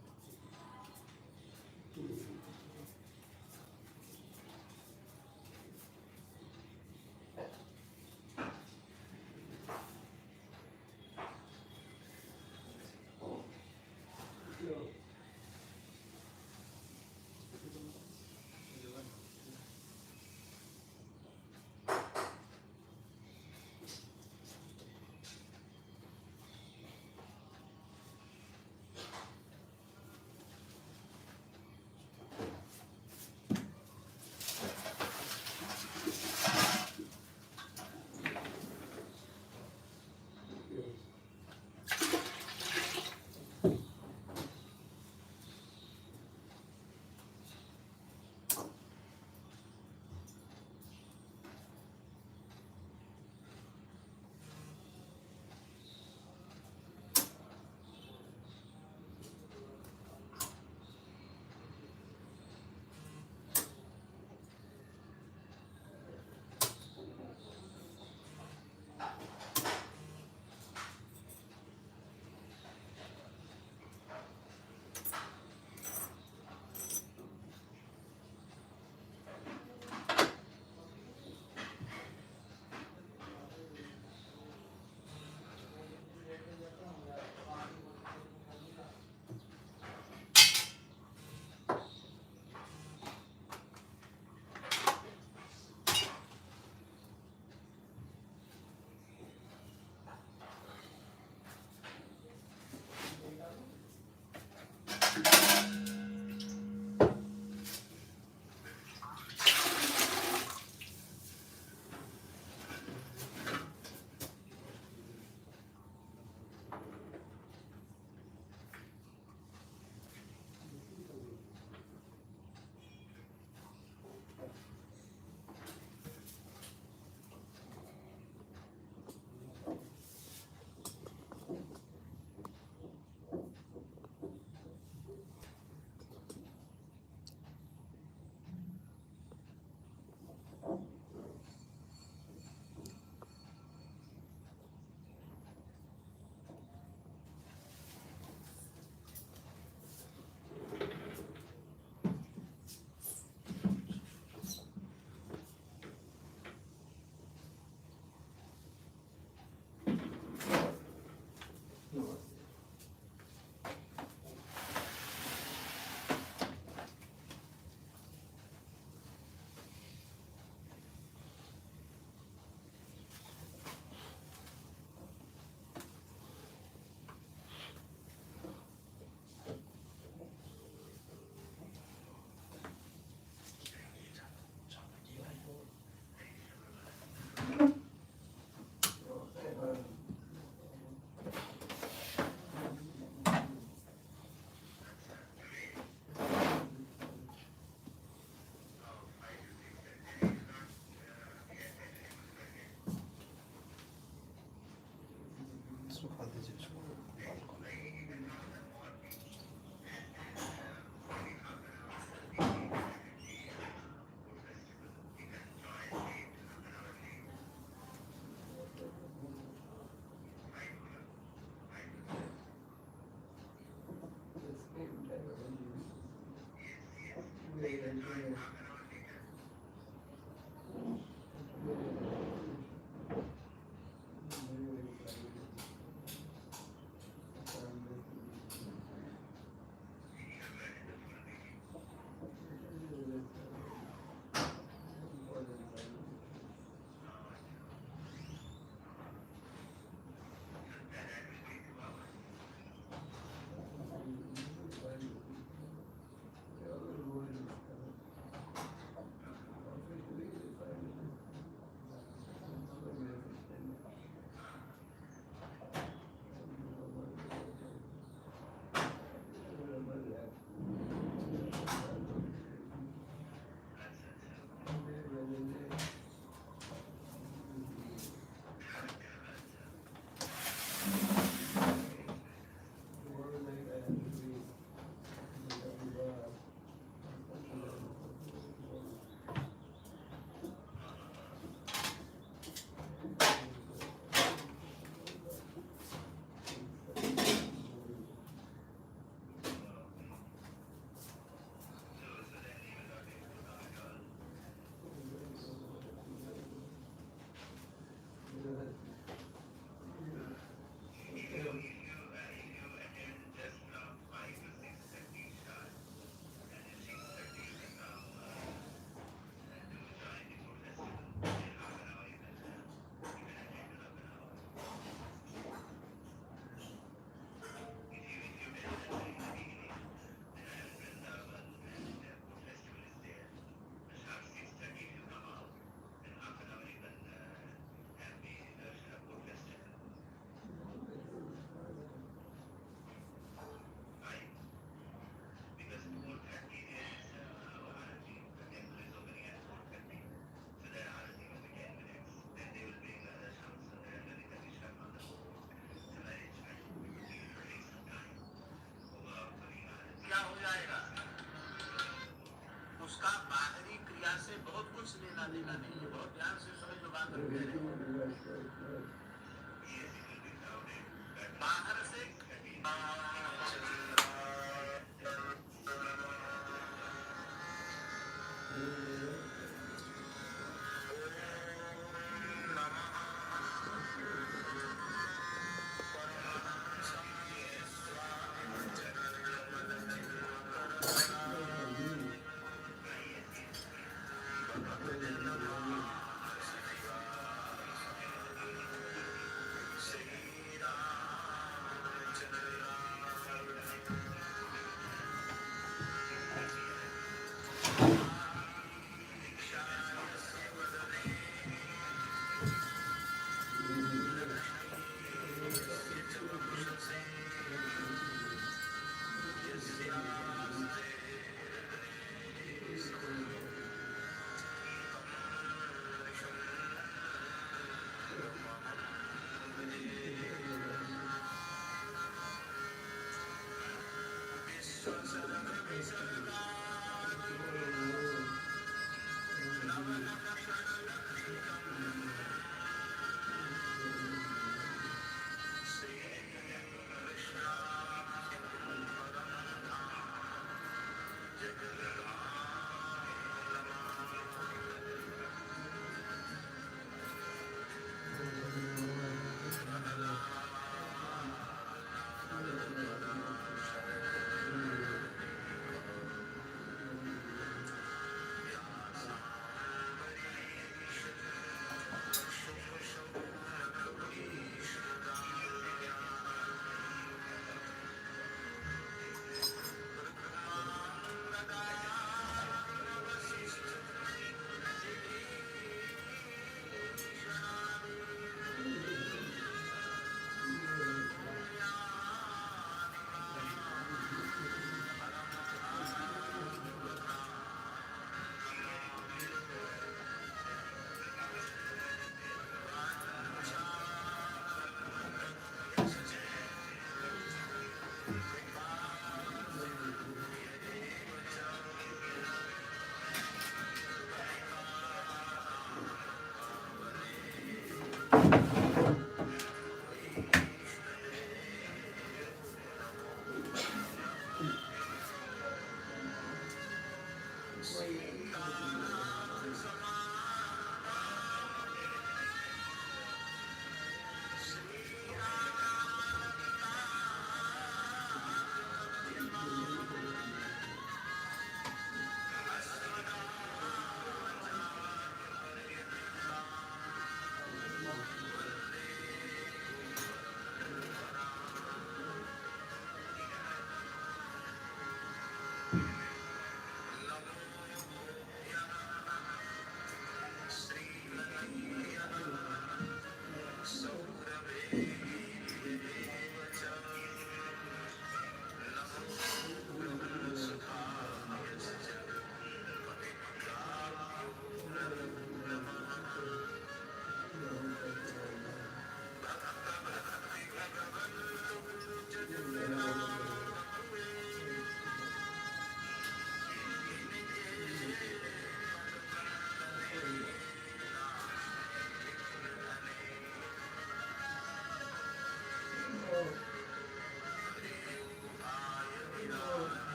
क्या हो जाएगा? उसका बाहरी क्रिया से बहुत कुछ लेना देना नहीं है। बहुत ध्यान से समझ लो बात हम कह रहे हैं। बाहर से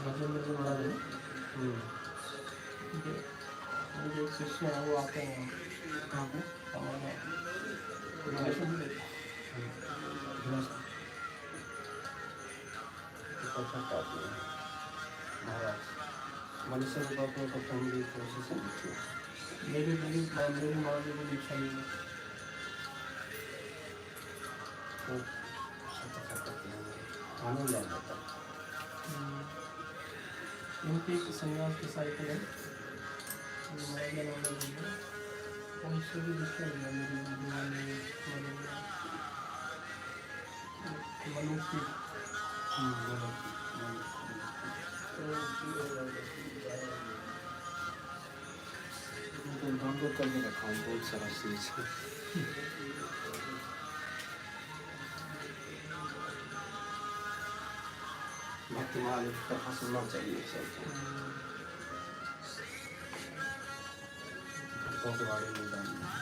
भजन में जो महाराज है ठीक है, मुझे एक शिष्य है वो आते हैं कहाँ पे हमारे रिलेशन भी देते महाराज मनुष्य को अपने को फैमिली कोशिश मेरी महाराज को दीक्षा ली तो आनंद आ जाता इनकी एक संन्यास की साइकिल है महाराज का नाम है उनसे भी दीक्षा लिया मेरी मनुष्य तो डाउनलोड करके रखा हूँ बहुत सारा चीज भक्ति माल कथा सुनना चाहिए सबको भक्तों के बारे में जानना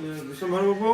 विश्वभर बाबू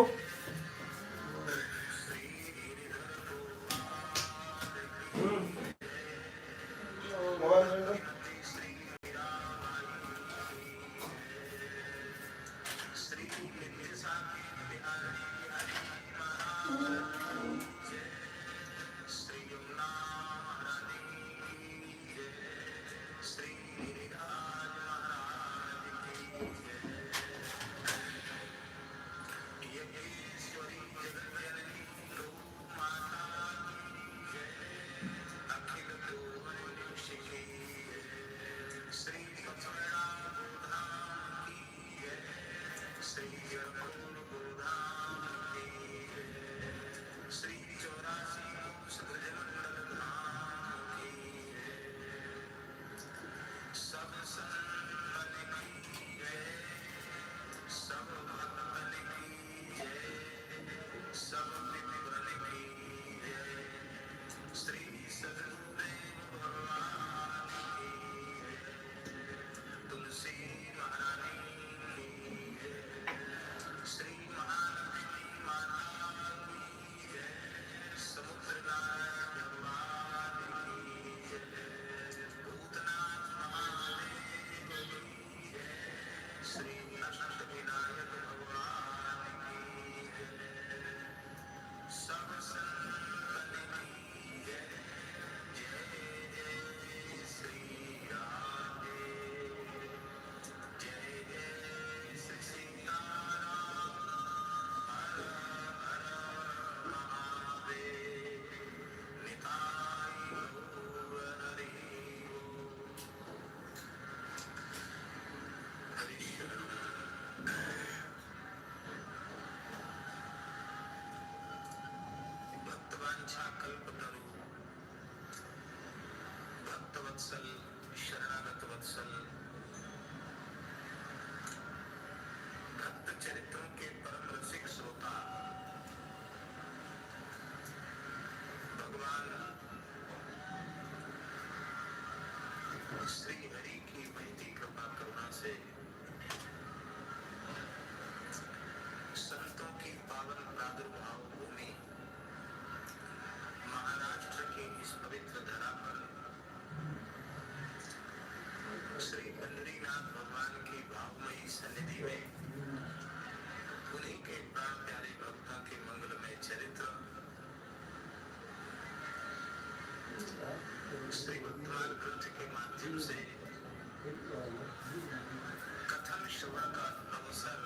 वत्सल, शरणागत वत्सल, भक्त चरित्रों के परम रसिक श्रोता भगवान श्री हरि की महती कृपा करुणा से संतों की पावन प्रादुर्भाव भूमि महाराष्ट्र की इस पवित्र धरा पर श्री बद्रीनाथ भगवान की भावमयी सन्निधि में उन्हीं के प्राण प्यारे भक्तों के मंगलमय चरित्र श्री वर्तमान ग्रंथ के माध्यम से कथन श्रवण का अवसर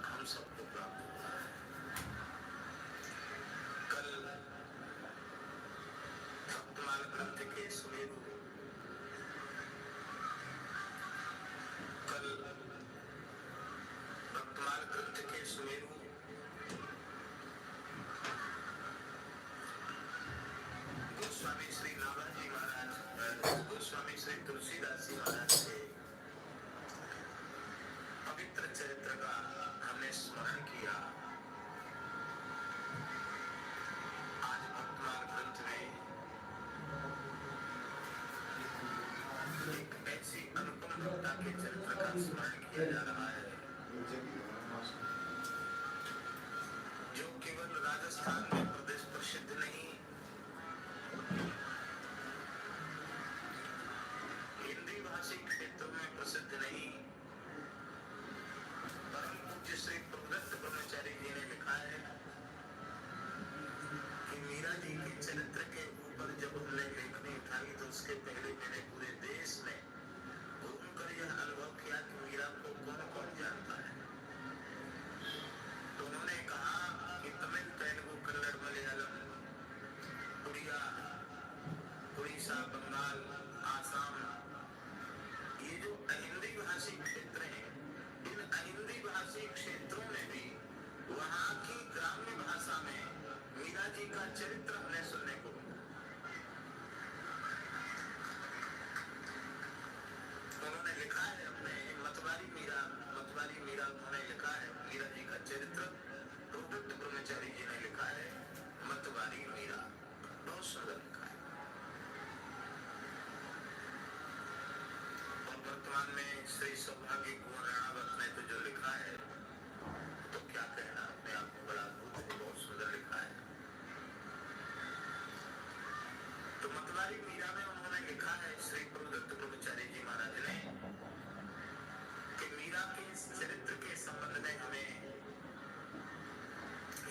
हम सबको प्राप्त हुआ है। कल वर्तमान ग्रंथ के सुमेरु वर्तमान ग्रंथ के सुमेरु गोस्वामी श्री नाभाजी महाराज, गोस्वामी श्री तुलसीदास जी महाराज के पवित्र चरित्र का हमने स्मरण किया। आज वर्तमान ग्रंथ में एक ऐसी अनुपम भक्ता के चरित्र का स्मरण किया जा रहा है जो केवल राजस्थान में प्रदेश प्रसिद्ध नहीं, हिंदी भाषी क्षेत्रों में प्रसिद्ध नहीं, परम पूज्य श्री प्रदत्त ब्रह्मचारी जी ने लिखा है कि मीरा जी के चरित्र के ऊपर जब हमने लेखनी उठाई तो उसके पहले मैंने पूरे देश में घूमकर यह अनुभव किया कि मीरा को कौन कौन जानता है। तो उन्होंने कहा कि तमिल, तेलुगु, कन्नड़, मलयालम, उड़िया, उड़ीसा, बंगाल, आसाम, ये जो अहिंदी भाषी क्षेत्र हैं, इन अहिंदी भाषी क्षेत्रों में भी वहाँ की ग्राम्य भाषा में मीरा जी का चरित्र हमें सुनने को मिला। उन्होंने लिखा है अपने मतवारी मीरा उन्होंने लिखा है मीरा जी का चरित्र प्रदत्त ब्रह्मचारी जी ने लिखा है मतवारी मीरा, बहुत सुंदर लिखा है। और वर्तमान में श्री सौभाग्य कुंवर राणावत ने तो जो लिखा है तो क्या कहना, अपने आप में बड़ा अद्भुत है, बहुत सुंदर लिखा है। तो मतवारी मीरा में उन्होंने लिखा है, श्री गुरु दत्त ब्रह्मचारी जी महाराज ने, कि मीरा के इस चरित्र के संबंध में हमें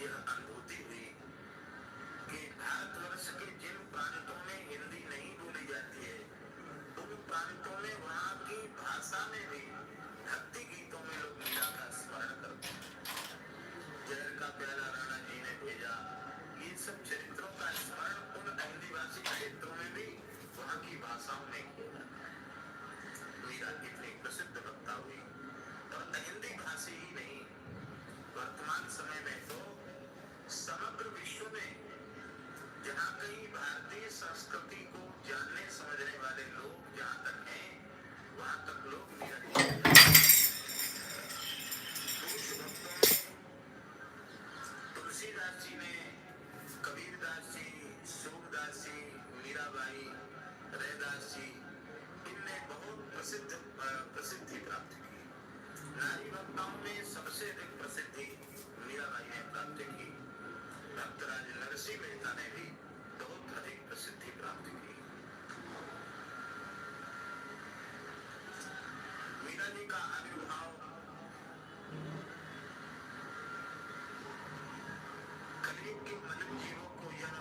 यह अनुभूति हुई कि भारतवर्ष के जिन प्रांतों में हिंदी नहीं बोली जाती है, उन प्रांतों में वहाँ की भाषा में भी भक्ति गीतों में लोग मीरा का स्मरण करते हैं। जहर का प्याला राणा जी ने भेजा, ये सब चरित्रों का स्मरण उन हिंदीभाषी क्षेत्रों में भी वहाँ की भाषाओं में किया। मीरा इतनी प्रसिद्ध वक्ता हुई, और हिंदी भाषी ही नहीं, वर्तमान समय में तो समग्र विश्व में जहाँ कहीं भारतीय संस्कृति को जानने समझने वाले लोग जहाँ तक हैं, वहाँ तक लोग मीरा जी को जानते हैं। पुरुष भक्तों में तुलसीदास जी ने, कबीरदास जी, सूरदास जी, मीराबाई, रैदास जी, इनने बहुत प्रसिद्धि प्राप्त की। नारी भक्ताओं में सबसे अधिक प्रसिद्धि मीराबाई ने प्राप्त की। भक्तराज नरसिंह मेहता ने भी बहुत अधिक प्रसिद्धि प्राप्त की। मीरा जी का आविर्भाव कलयुग के मानव जीवों को यह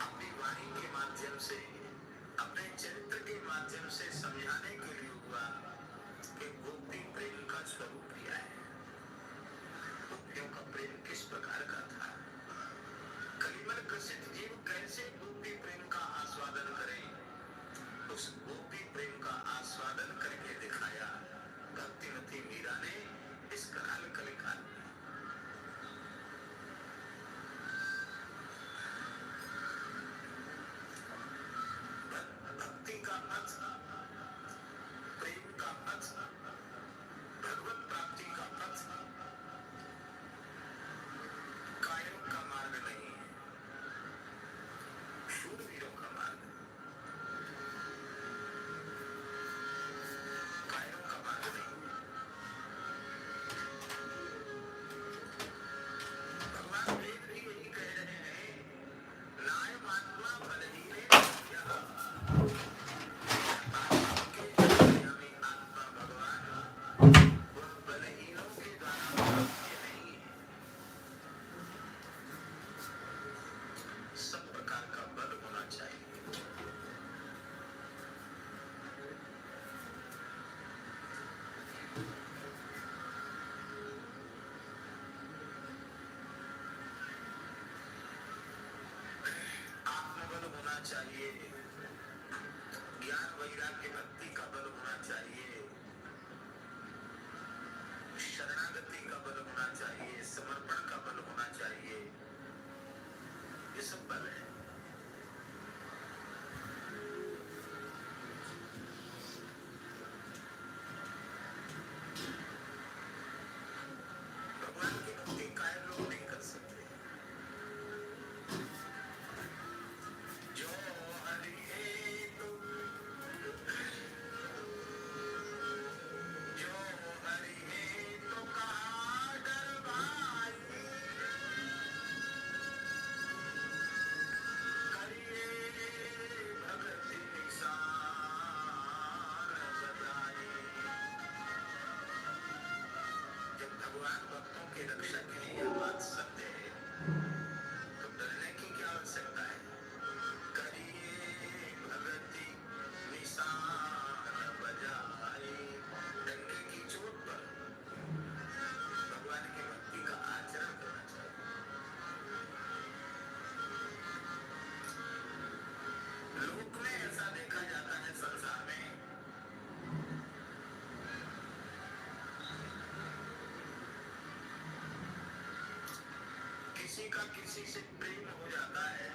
अपनी वाणी के माध्यम से, अपने चरित्र के माध्यम से समझाने के लिए हुआ कि गोपी प्रेम का स्वरूप क्या है, गोपियों का प्रेम किस प्रकार का था, कलिमल ग्रसित जीव कैसे गोपी प्रेम का आस्वादन करें। उस गोपी प्रेम का आस्वादन करके दिखाया भक्तिमती मीरा ने इस कराल कलिकाल में। भक्ति का पथ, प्रेम का पथ, भगवत प्राप्ति का पथ कायरों का मार्ग नहीं है, शूरवीरों का मार्ग, कायरों का मार्ग नहीं है। भगवान वेद भी यही कह रहे हैं, नायम आत्मा बलहीने यह आत्मा के अंतर्यामी आत्मा भगवान, वह बलहीनों के द्वारा प्राप्य नहीं है। सब प्रकार का बल होना चाहिए। आत्मबल होना चाहिए, ज्ञान वैराग्य भक्ति का बल होना चाहिए, शरणागति का बल होना चाहिए, समर्पण का बल होना चाहिए। ये सब बल है। भगवान की भक्ति कायर लोग नहीं कर सकते। जो हरि हेतु, जो हरि हेतु कहा डरवाई, करिए भगति निशान बजाई। जब भगवान भक्तों के रक्षा के लिए यह बात सत्य है, तो डरने की क्या आवश्यकता है। करिए भगति निशान बजाई, डंके की चोट पर भगवान की भक्ति का आचरण करना चाहिए। लोक में ऐसा देखा जाता है, संसार में किसी का किसी से प्रेम हो जाता है,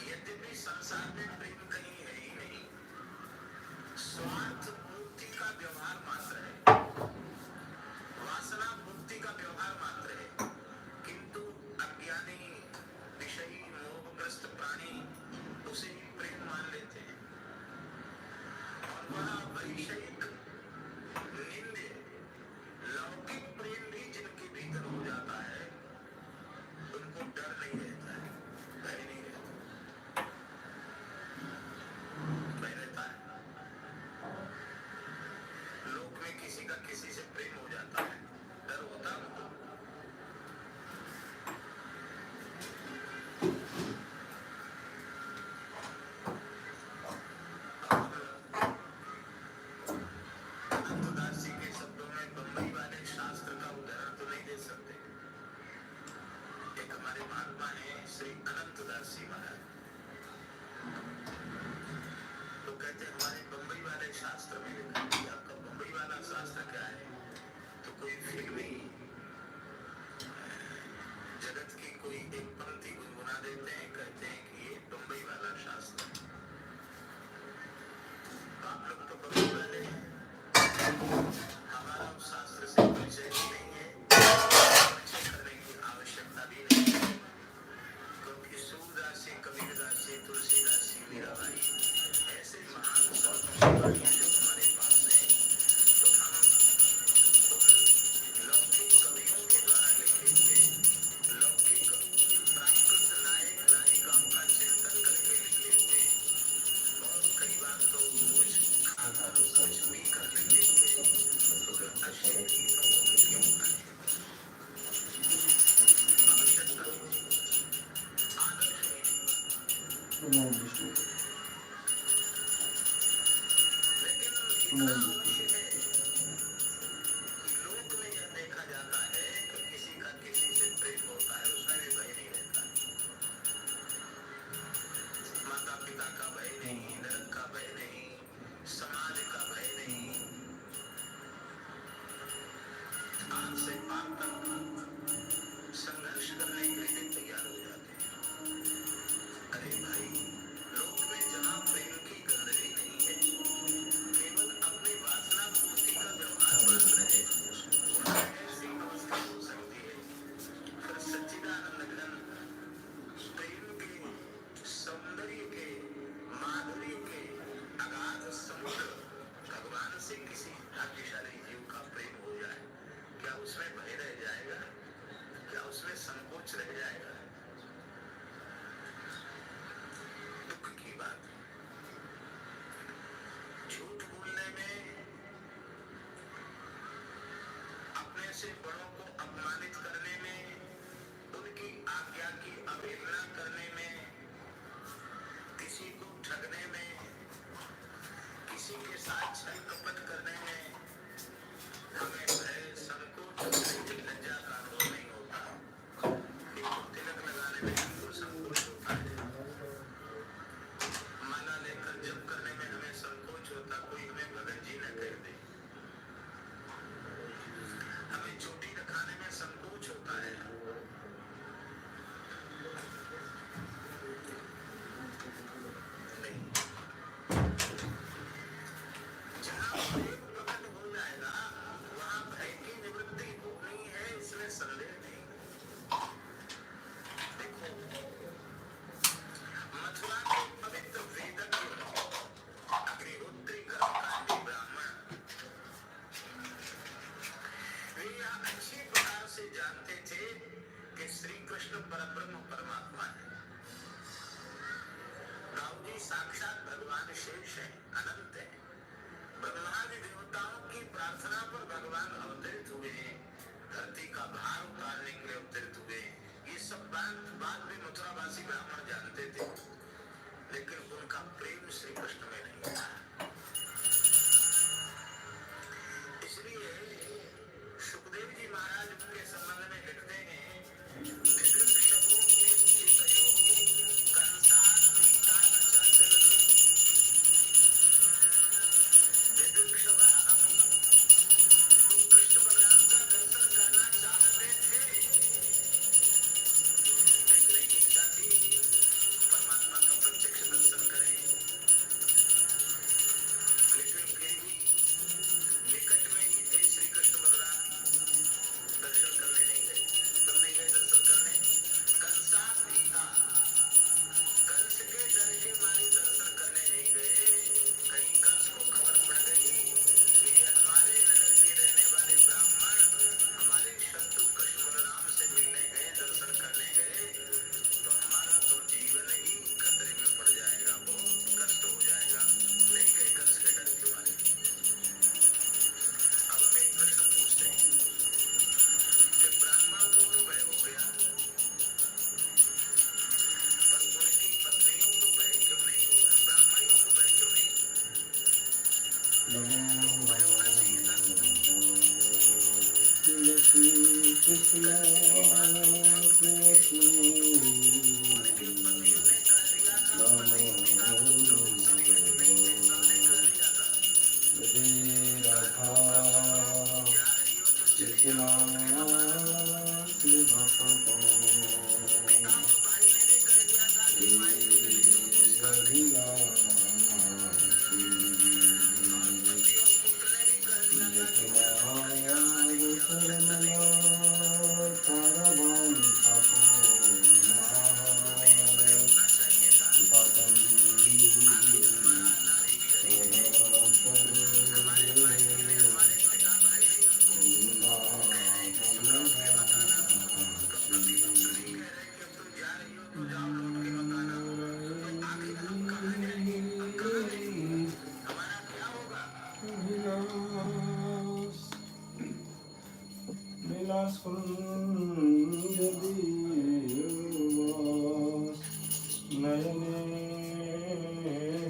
यद्यपि संसार में प्रेम कहीं है ही नहीं, स्वार्थ पूर्ति का व्यवहार मात्र है, वासना पूर्ति का व्यवहार मात्र है। किंतु अज्ञानी, विषयी, मोहग्रस्त प्राणी उसे प्रेम मान लेते हैं, और वह वैषयिक हमारे महात्मा हैं श्री अनंतदास जी महाराज। तो कहते हमारे बम्बई वाले शास्त्र में लिखा है। आपका बम्बई वाला शास्त्र क्या है? तो कोई फिल्मी जगत की कोई एक पंक्ति गुनगुना देते हैं, कहते हैं कि ये बम्बई वाला शास्त्र है। तो आप लोग तो बम्बई वाले हैं, हमारा उस शास्त्र से परिचय ही नहीं है, परिचय करने की आवश्यकता भी नहीं है, क्योंकि सूरदास जी, कबीरदास जी, तुलसीदास जी, मीराबाई ऐसे महान संतों की वाणी जो हमारे पास है, तो हम लौकिक कवियों के द्वारा लिखे हुए लौकिक प्राकृत नायक नायिकाओं का चिंतन करके लिखे हुए, और कई बार तो कुछ खाकर कुछ पी कर लिखे हुए अश्लील गीतों को भी क्यों गाएं? आवश्यकता नहीं, आदर्श नहीं। सुनो विष्णु, लेकिन सुनो इतना विष्णु। अवश्य है कि लोक में यह देखा जाता है कि किसी का किसी से प्रेम होता है, उसमें भी भय नहीं रहता। माता पिता का भय नहीं, नरक का भय नहीं, समाज का भय नहीं, आज से पार तक संघर्ष करने के लिए तैयार हो जाते हैं। अरे भाई, लोक में जहाँ प्रेम की गंदगी नहीं है, केवल अपनी वासना पूर्ति का व्यवहार बस रहे, वहाँ ऐसी अवस्था हो सकती है। फिर सच्चिदानंद घन प्रेम के, सौंदर्य के, माधुर्य के अगाध समुद्र भगवान से किसी भाग्यशाली जीव का प्रेम हो जाए, क्या उसमें भय रह जाएगा? क्या उसमें संकोच रह जाएगा? दुख की बात है। झूठ बोलने में, अपने से बड़ों को अपमानित करने में, उनकी आज्ञा की अवहेलना करने में, किसी को ठगने में, किसी के साथ छल कपट करने में हमें भय, संकोच, लज्जा का अनुभव नहीं होता। किंतु तिलक लगाने में हमको संकोच होता है, माला लेकर जप करने में हमें संकोच होता, कोई हमें भगत जी न कह दे। हमें चोटी रखाने में संकोच होता है। नहीं, जहाँ प्रेम प्रकट हो जाएगा, वहाँ भय की निवृत्ति होनी है, इसमें संदेह नहीं। देखो, मथुरा के पवित्र वेदज्ञ अग्निहोत्री कर्मकांडी ब्राह्मण, वे यह अच्छी प्रकार से जानते थे कि श्री कृष्ण परब्रह्म परमात्मा है। राम जी साक्षात भगवान शेष है, अनंत है। ब्रह्मादि देवताओं की प्रार्थना पर भगवान अवतरित हुए, धरती का भार उतारने के लिए अवतरित हुए। ये सब बात भी मथुरावासी ब्राह्मण जानते थे, लेकिन उनका प्रेम श्री कृष्ण में नहीं था। इसलिए सुखदेव जी महाराज उनके संबंध में लिखते हैं, विदृक्षवो विचितयो कंसाद्भीता न चाचलन। विदृक्षवः तो कृष्ण बलराम का दर्शन करना चाहते थे, देखने की इच्छा थी, परमात्मा का प्रत्यक्ष दर्शन करें। श्री कृष्ण प्रेयसी नमो नमो हरे राधा कृष्ण श्री भगवान विलास कुंज दीवास नयने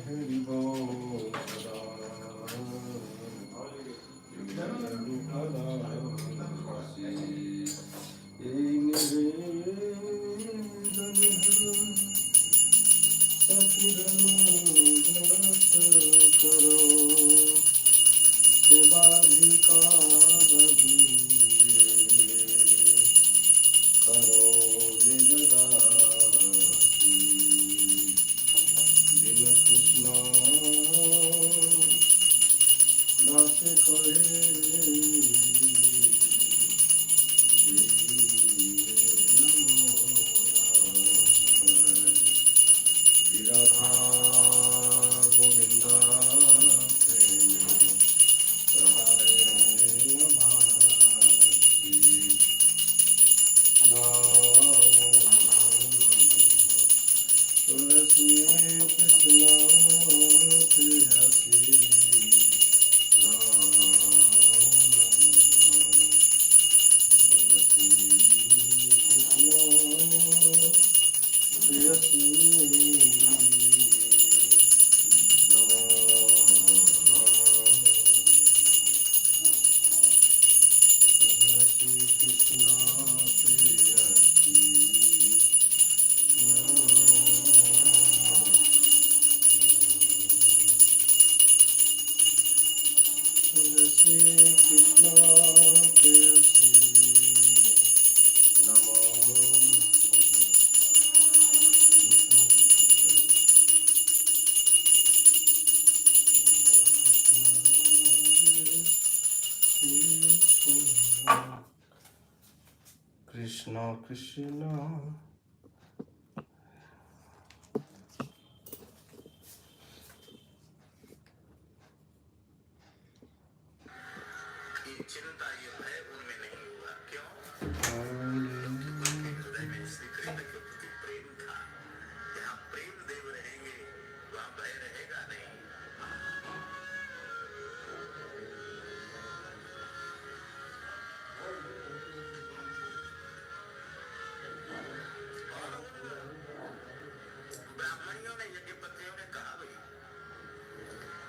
हरिभो करो सेवाधिकारी करो निजदासी दिन कृष्ण दास कहे नमो राधा गोविंदा तुलसी कृष्ण प्रेयसी तुलसी कृष्ण प्रेयसी नमो तुलसी कृष्ण प्रेयसी तुलसी कृष्ण प्रेयसी नमो कृष्ण कृष्ण चिंता ये भय उनमें नहीं हुआ। क्यों? हृदय में श्री कृष्ण के प्रति प्रेम था। जहाँ प्रेम देव रहेंगे वहाँ भय रहेगा नहीं। ब्राह्मणियों ने यज्ञपतियों ने कहा भाई,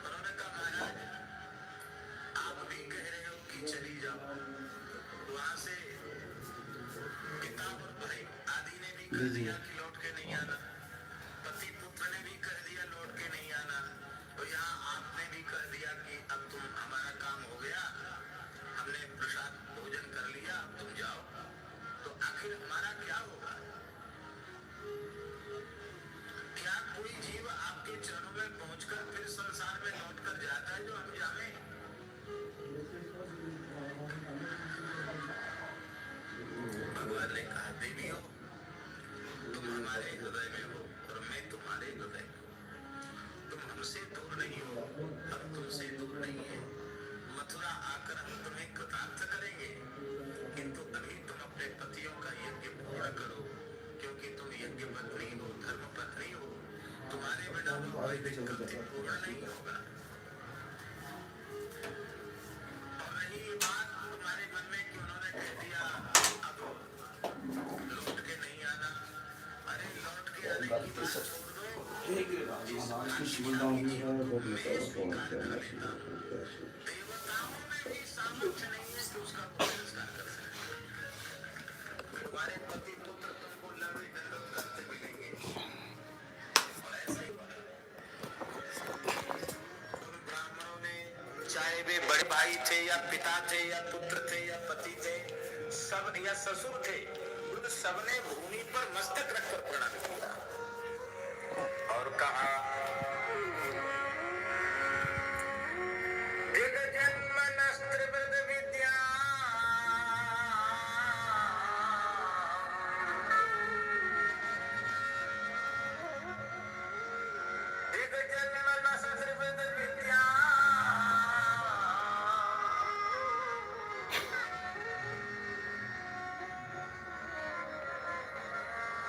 उन्होंने कहा महाराज आप भी कह रहे हो कि चली जाओ, वहां से पिता और भाई आदि ने भी कह दिया कि लौट के नहीं आना, पति पुत्र ने भी कह दिया लौट के नहीं आना, तो यहाँ आपने भी कह दिया कि अब तुम हमारा काम हो गया, हमने प्रसाद भोजन कर लिया, अब तुम जाओ, तो आखिर हमारा क्या होगा? क्या कोई जीव आपके चरणों में पहुंचकर फिर संसार में लौटकर जाता है जो हम जाने? भगवान ने कहा देवियों, तुम हमारे हृदय में हो और मैं तुम्हारे हृदय में हूं। तुम हमसे दूर नहीं हो, हम तुमसे दूर नहीं है। मथुरा आकर हम तुम्हें कृतार्थ करेंगे, किंतु अभी तुम अपने पतियों का यज्ञ पूर्ण करो, क्योंकि तुम यज्ञ पत्नी हो, धर्म पत्नी हो, तुम्हारे बिना वो वैदिक कृत्य पूर्ण नहीं होगा। और रही ये बात तुम्हारे मन में कि उन्होंने कह दिया अब लौट के नहीं आना, अरे लौट के आने की बात छोड़ दो, जिस देवताओं में भी सामर्थ्य नहीं है कि उसका कोई संस्कार कर सके। भाई थे या पिता थे या पुत्र थे या पति थे, सब या ससुर थे, उन सबने भूमि पर मस्तक रखकर प्रणाम किया और कहा, दिग जन्म नस्त्रवृद विद्या, दिग जन्म नस्त्रवृद विद्या,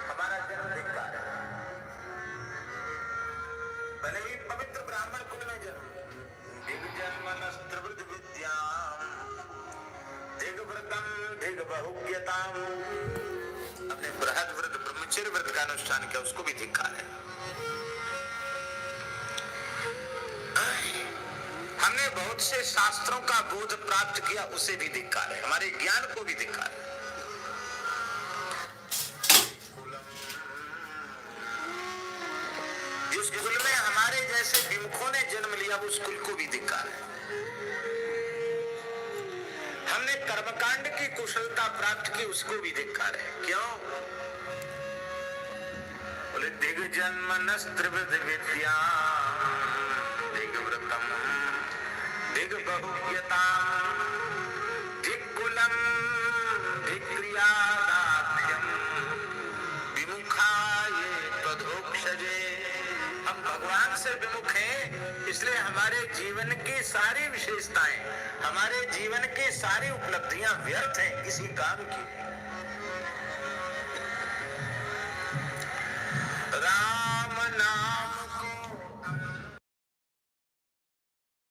हमारा जन्म धिक्कार है। भले ही पवित्र ब्राह्मण कुल में जन्म, दिग जन्म नस्त्रवृद विद्या, दिग व्रतम दिग बहुज्ञताम, अपने बृहद व्रत ब्रह्मचर्य व्रत का अनुष्ठान किया, उसको भी धिक्कार है। हमने बहुत से शास्त्रों का बोध प्राप्त किया, उसे भी धिक्कार है, हमारे ज्ञान को भी धिक्कार है। जिस कुल में हमारे जैसे विमुखों ने जन्म लिया, उस कुल को भी धिक्कार है। हमने कर्मकांड की कुशलता प्राप्त की, उसको भी धिक्कार है। क्यों? बोले दिग जन्म नस्त्रवृद विद्या, दिग व्रतम दिग बहुज्ञताम, दिग कुलम दिग क्रियादाभ्यम, विमुखाय त्वदोक्षजे। हम भगवान से विमुख हैं, इसलिए हमारे जीवन की सारी विशेषताएं, हमारे जीवन की सारी उपलब्धियां व्यर्थ हैं, किसी काम की। राम नाम